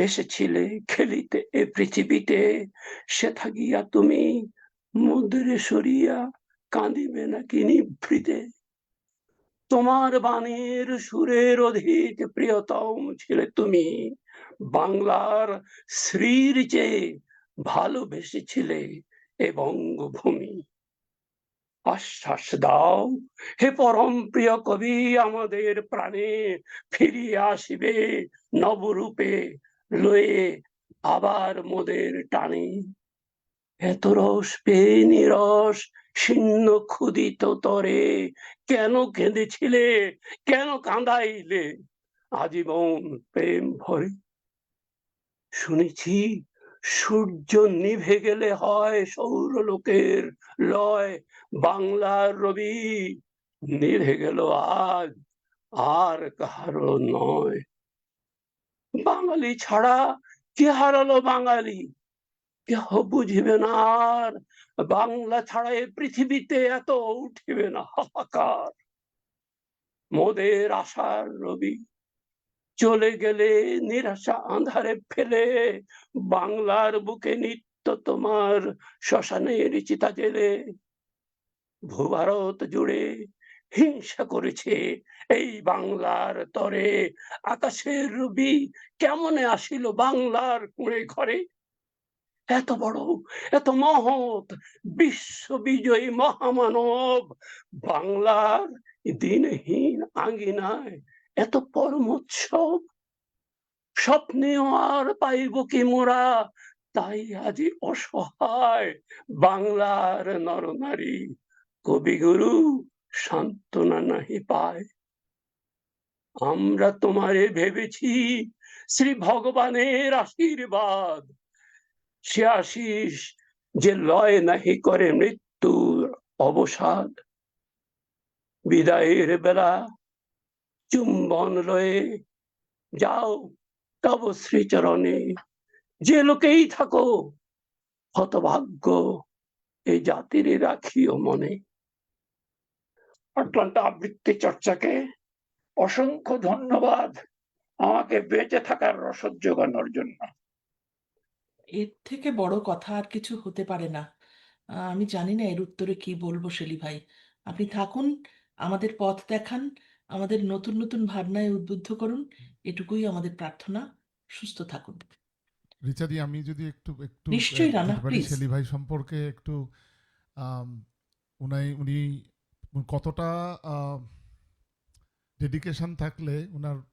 এসেছিলে খেলিতে এ পৃথিবীতে, সেথা গিয়া তুমি মুদ্রে সরিয়া কাঁদিবে নাকি নিভৃতে। তোমার বাণীর সুরের অধিক প্রিয়তম ছিলে তুমি, বাংলার শ্রীর চেয়ে ভালোবেসেছিলে এ বঙ্গভূমি। আশ্বাস দাও হে পরম প্রিয় কবি, আমাদের প্রাণে ফিরিয়ে আসিবে নবরূপে লয়ে আবার মোদের টানে। এত রস পেয়ে নিরস শীর্ণ ক্ষুদিত তরে, কেন কেঁদেছিলে, কেন কাঁদাইলে আজীবন প্রেম ভরে। শুনেছি সূর্য নিভে গেলে হয় সৌরলোকের লয়, বাংলার রবি নিভে গেল আজ আর কাহারও নয়। বাঙালি ছাড়া কে হারালো বাঙালি, কেহ বুঝিবে না আর, বাংলা ছাড়া এ পৃথিবীতে এত উঠিবে না হাহাকার। মোদের আশার রবি চলে গেলে নিরাশা আঁধারে ফেলে, বাংলার বুকে নিত্য তোমার শ্মশানের চিতা জেলে। ভূভারত জুড়ে হিংসা করেছে এই বাংলার তরে, আকাশের রবি কেমনে আসিল বাংলার কুঁড়ে ঘরে। এত বড় এত মহৎ বিশ্ব বিজয়ী মহামানব, বাংলার দিনহীন আঙ্গিনায় এত পরমোৎসব। স্বপ্নেও আর পাইব কি মোরা, তাই আজি অসহায় বাংলার নরনারী, কবিগুরু সান্ত্বনা নাহি পায়। আমরা তোমারে ভেবেছি শ্রী ভগবানের আশীর্বাদ, সে আশিস যে লয় নাহি করে মৃত্যুর অবসাদ। বিদায়ের বেলা চুম্বন লয়ে যাও তব শ্রীচরণে, যে লোকেই থাকো হতভাগ্য এই জাতির রাখিও মনে। আটলান্টা আবৃত্তি চর্চাকে অসংখ্য ধন্যবাদ আমাকে বেঁচে থাকার রসদ জোগানোর জন্য। এর থেকে বড় কথা আর কিছু হতে পারে না। আমি জানি না এর উত্তরে কি বলবো শেলি ভাই। আপনি থাকুন, আমাদের পথ দেখান, আমাদের নতুন নতুন ভাবনায় উদ্বুদ্ধ করুন, এটুকুই আমাদের প্রার্থনা। সুস্থ থাকুন। রিচাদি, আমি যদি একটু একটু নিশ্চয়ই রানা, বলতে পারি প্লিজ। শেলি ভাই সম্পর্কে একটু, উনি কতটা ডেডিকেশন থাকলে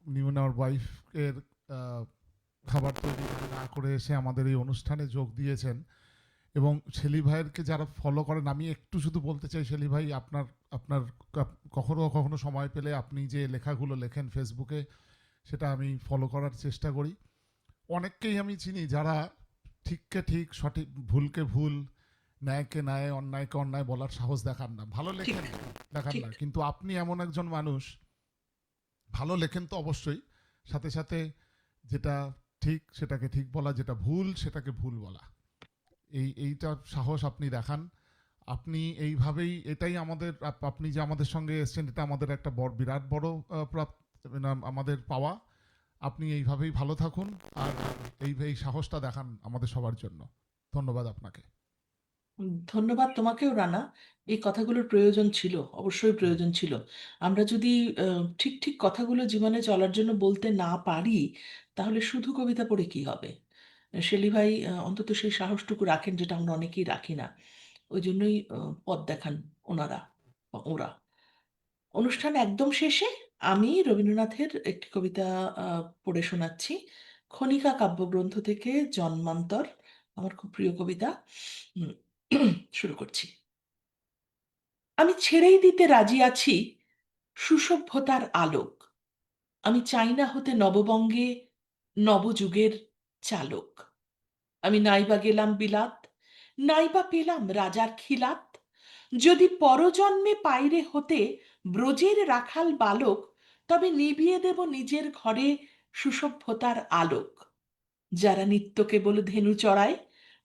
উনি ওনার ওয়াইফের খাবার তৈরি না করে এসে আমাদের এই অনুষ্ঠানে যোগ দিয়েছেন। এবং শেলি ভাইয়েরকে যারা ফলো করেন, আমি একটু শুধু বলতে চাই শেলি ভাই, আপনার কখনো কখনো সময় পেলে আপনি যে লেখাগুলো লেখেন ফেসবুকে, সেটা আমি ফলো করার চেষ্টা করি। অনেককেই আমি চিনি যারা ঠিককে ঠিক, সঠিক ভুলকে ভুল, ন্যায়কে ন্যায়, অন্যায়কে অন্যায় বলার সাহস দেখান না, ভালো লেখেন দেখান না, কিন্তু আপনি এমন একজন মানুষ, ভালো লেখেন তো অবশ্যই, সাথে সাথে যেটা ঠিক সেটাকে ঠিক বলা, যেটা ভুল সেটাকে ভুল বলা, এইটা সাহস আপনি দেখান। আপনি এইভাবেই, এটাই আমাদের, আপনি যে আমাদের সঙ্গে এসেছেন এটা আমাদের একটা বিরাট বড় আমাদের পাওয়া। আপনি এইভাবেই ভালো থাকুন আর এই সাহসটা দেখান আমাদের সবার জন্য। ধন্যবাদ আপনাকে। ধন্যবাদ তোমাকেও রানা। এই কথাগুলোর প্রয়োজন ছিল, অবশ্যই প্রয়োজন ছিল। আমরা যদি ঠিক ঠিক কথাগুলো জীবনে চলার জন্য বলতে না পারি, তাহলে শুধু কবিতা পড়ে কি হবে? শেলী ভাই অন্তত সেই সাহসটুকু রাখেন, যেটা আমরা অনেকেই রাখি না। ওই জন্যই পথ দেখান ওনারা বা ওরা। অনুষ্ঠান একদম শেষে আমি রবীন্দ্রনাথের একটি কবিতা পড়ে শোনাচ্ছি, খনিকা কাব্যগ্রন্থ থেকে, জন্মান্তর, আমার খুব প্রিয় কবিতা। উম, শুরু করছি। আমি ছেড়েই দিতে রাজি আছি সুসভ্যতার আলোক। আমি চাই না হতে নববঙ্গে নবযুগের চালক। আমি নাইবা গেলাম বিলাত, নাইবা পেলাম রাজার খিলাত। যদি পরজন্মে পাইরে হতে ব্রজের রাখাল বালক, তবে নিভিয়ে দেব নিজের ঘরে সুসভ্যতার আলোক। যারা নিত্য কেবল ধেনু চড়ায়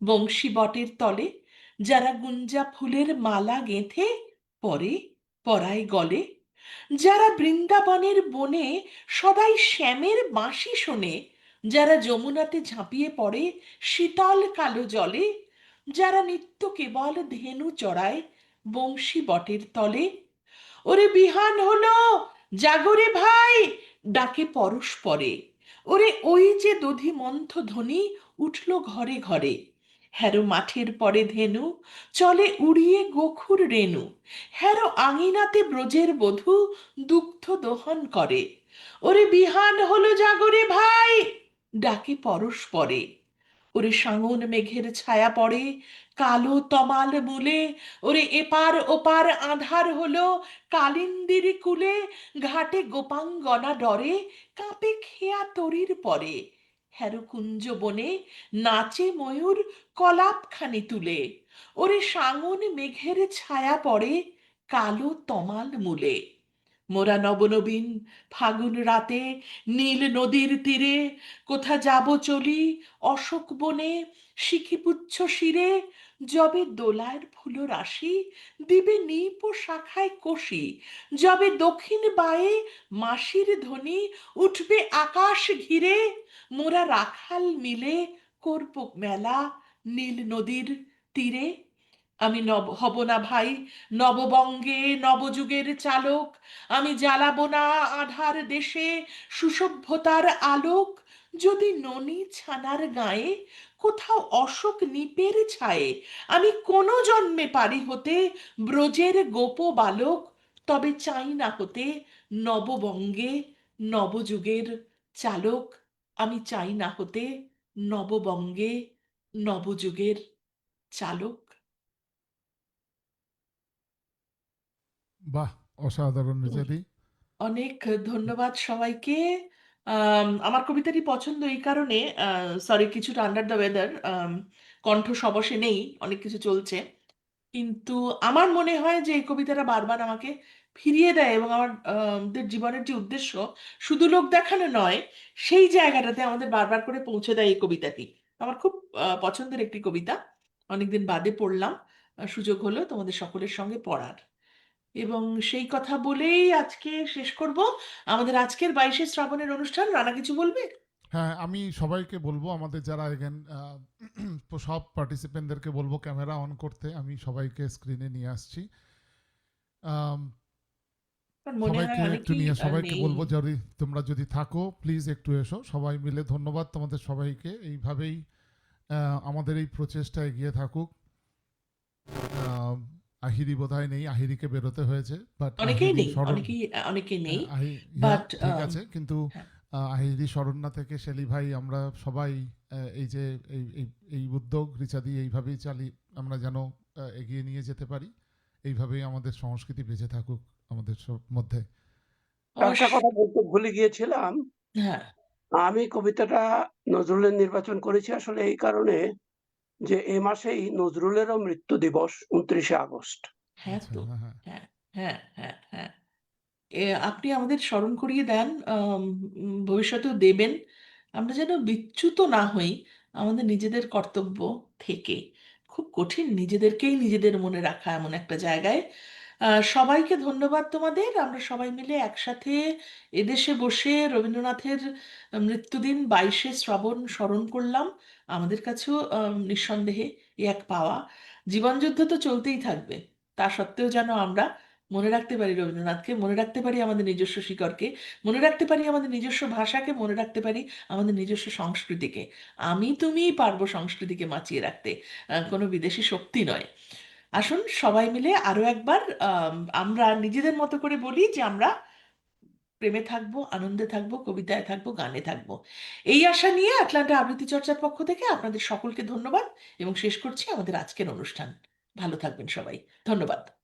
বংশী বটের তলে, যারা গুঞ্জা ফুলের মালা গেঁথে পরে পরায় গলে, যারা বৃন্দাবনের বনে সদাই শ্যামের বাঁশি শোনে, যারা যমুনাতে ঝাঁপিয়ে পড়ে শীতল কালো জলে, যারা নিত্য কেবল ধেনু চড়ায় বংশী বটের তলে, ওরে বিহান হলো, জাগরে ভাই, ডাকে পরস্পরে। ওরে ওই যে দধিমন্থ ধ্বনি উঠল ঘরে ঘরে। হ্যারো মাঠের পরে ধেনু চলে উড়িয়ে গোখুর রেণু। হ্যারো আঙিনাতে ব্রজের বধূ দুগ্ধ দোহন করে। ওরে বিহান হলো, জাগরে ভাই, ডাকে পরস্পরে। ওরে সাঙন মেঘের ছায়া পড়ে কালো তমাল মূলে। ওরে এপার ওপার আঁধার হলো কালিন্দির কুলে। ঘাটে গোপাঙ্গনা ডরে কাঁপে খেয়া তরির পরে। হ্যারো কুঞ্জ বনে নাচে ময়ূর কলাপখানি তুলে। ওরে সাঙন মেঘের ছায়া পড়ে কালো তমাল মূলে। মোরা নবনবীন ফাগুন রাতে নীল নদীর তীরে, কোথা যাব চলি অশোক বনে শিখিপুচ্ছ শিরে। যবে দোলার ফুল রাশি দিবে নিপ শাখায় কষি, যবে দক্ষিণ বায়ে মাসির ধ্বনি উঠবে আকাশ ঘিরে। মোরা রাখাল মিলে করব মেলা নীল নদীর তীরে। আমি হব না ভাই নববঙ্গে নবযুগের চালক। আমি জ্বালাবো না আধার দেশে সুসভ্যতার আলোক। যদি ননি ছানার গায়ে কোথাও অশোক নিপের ছায়ে আমি কোনো জন্মে পারি হতে ব্রজের গোপ বালক, তবে চাই না হতে নববঙ্গে নবযুগের চালক। আমি চাই না হতে নববঙ্গে নবযুগের চালক। বাহ, অসাধারণ রিচাদি। অনেক ধন্যবাদ সবাইকে। আমার কবিতাটি পছন্দ এই কারণে, সরি কিছুটা আন্ডার দ্য ওয়েদার, কণ্ঠ সবসে নেই, অনেক কিছু চলছে, কিন্তু আমার মনে হয় যে এই কবিতাটা বারবার আমাকে ফিরিয়ে দেয় এবং আমাদের জীবনের যে উদ্দেশ্য শুধু লোক দেখানো নয়, সেই জায়গাটাতে আমাদের বারবার করে পৌঁছে দেয় এই কবিতাটি। আমার খুব পছন্দের একটি কবিতা, অনেকদিন বাদে পড়লাম, সুযোগ হলো তোমাদের সকলের সঙ্গে পড়ার। এবং সেই কথা বলেই আজকে শেষ করব আমাদের আজকের 22শে শ্রাবণের অনুষ্ঠান। রানা কিছু বলবে? হ্যাঁ, আমি সবাইকে বলবো, আমাদের যারা এখানে সব পার্টিসিপেন্টদেরকে বলবো ক্যামেরা অন করতে। আমি সবাইকে স্ক্রিনে নিয়ে আসছি। আম, আমার মনে হয় সবাইকে একটু অনেকেই নিয়ে সবাইকে নেই। বলবো, যদি তোমরা যদি থাকো প্লিজ একটু এসো সবাই মিলে। ধন্যবাদ তোমাদের সবাইকে। এইভাবেই আমাদের এই প্রচেষ্টা এগিয়ে থাকুক। আম, আহিরি বোধহয় নেই, আহিরিকে বেরোতে হয়েছে, বাট অনেকেই আহিরি নেই, স্মরণ, অনেকেই নেই, ইয়া বাট ঠিক আছে, কিন্তু হ্যাঁ, আহিরি শরণ্যা থেকে শেলী ভাই, আমরা সবাই এই যে এই এই এই উদ্যোগ রিচাদি এইভাবেই আমরা যেন এগিয়ে নিয়ে যেতে পারি। এইভাবেই আমাদের সংস্কৃতি বেঁচে থাকুক আমাদের সব মধ্যে। একটা কথা বলতে ভুলে গিয়েছিলাম, হ্যাঁ, আমি কবিতাটা নজরুলের নির্বাচন করেছি আসলে এই কারণে যে এ মাসেই নজরুলেরও মৃত্যু দিবস 29শে আগস্ট। হ্যাঁ আচ্ছা, তো, হ্যাঁ হ্যাঁ। হ্যাঁ, হ্যাঁ, হ্যাঁ, হ্যাঁ। আপনি আমাদের স্মরণ করিয়ে দেন, ভবিষ্যতেও দেবেন, আমরা যেন বিচ্যুত না হই আমাদের নিজেদের কর্তব্য থেকে। খুব কঠিন নিজেদেরকেই নিজেদের মনে রাখা এমন একটা জায়গায়। সবাইকে ধন্যবাদ তোমাদের। আমরা সবাই মিলে একসাথে এদেশে বসে রবীন্দ্রনাথের মৃত্যুদিন 22শে শ্রাবণ স্মরণ করলাম। আমাদের কাছেও নিঃসন্দেহে এ এক পাওয়া। জীবনযুদ্ধ তো চলতেই থাকবে, তা সত্ত্বেও যেন আমরা মনে রাখতে পারি রবীন্দ্রনাথকে, মনে রাখতে পারি আমাদের নিজস্ব শিকড়কে, মনে রাখতে পারি আমাদের নিজস্ব ভাষাকে, মনে রাখতে পারি আমাদের নিজস্ব সংস্কৃতিকে। আমি তুমিই পারবো সংস্কৃতিকে বাঁচিয়ে রাখতে, কোনো বিদেশি শক্তি নয়। আসুন সবাই মিলে আরো একবার আমরা নিজেদের মতো করে বলি যে আমরা প্রেমে থাকবো, আনন্দে থাকবো, কবিতায় থাকবো, গানে থাকবো। এই আশা নিয়ে আটলান্টা আবৃত্তি চর্চার পক্ষ থেকে আপনাদের সকলকে ধন্যবাদ এবং শেষ করছি আমাদের আজকের অনুষ্ঠান। ভালো থাকবেন সবাই। ধন্যবাদ।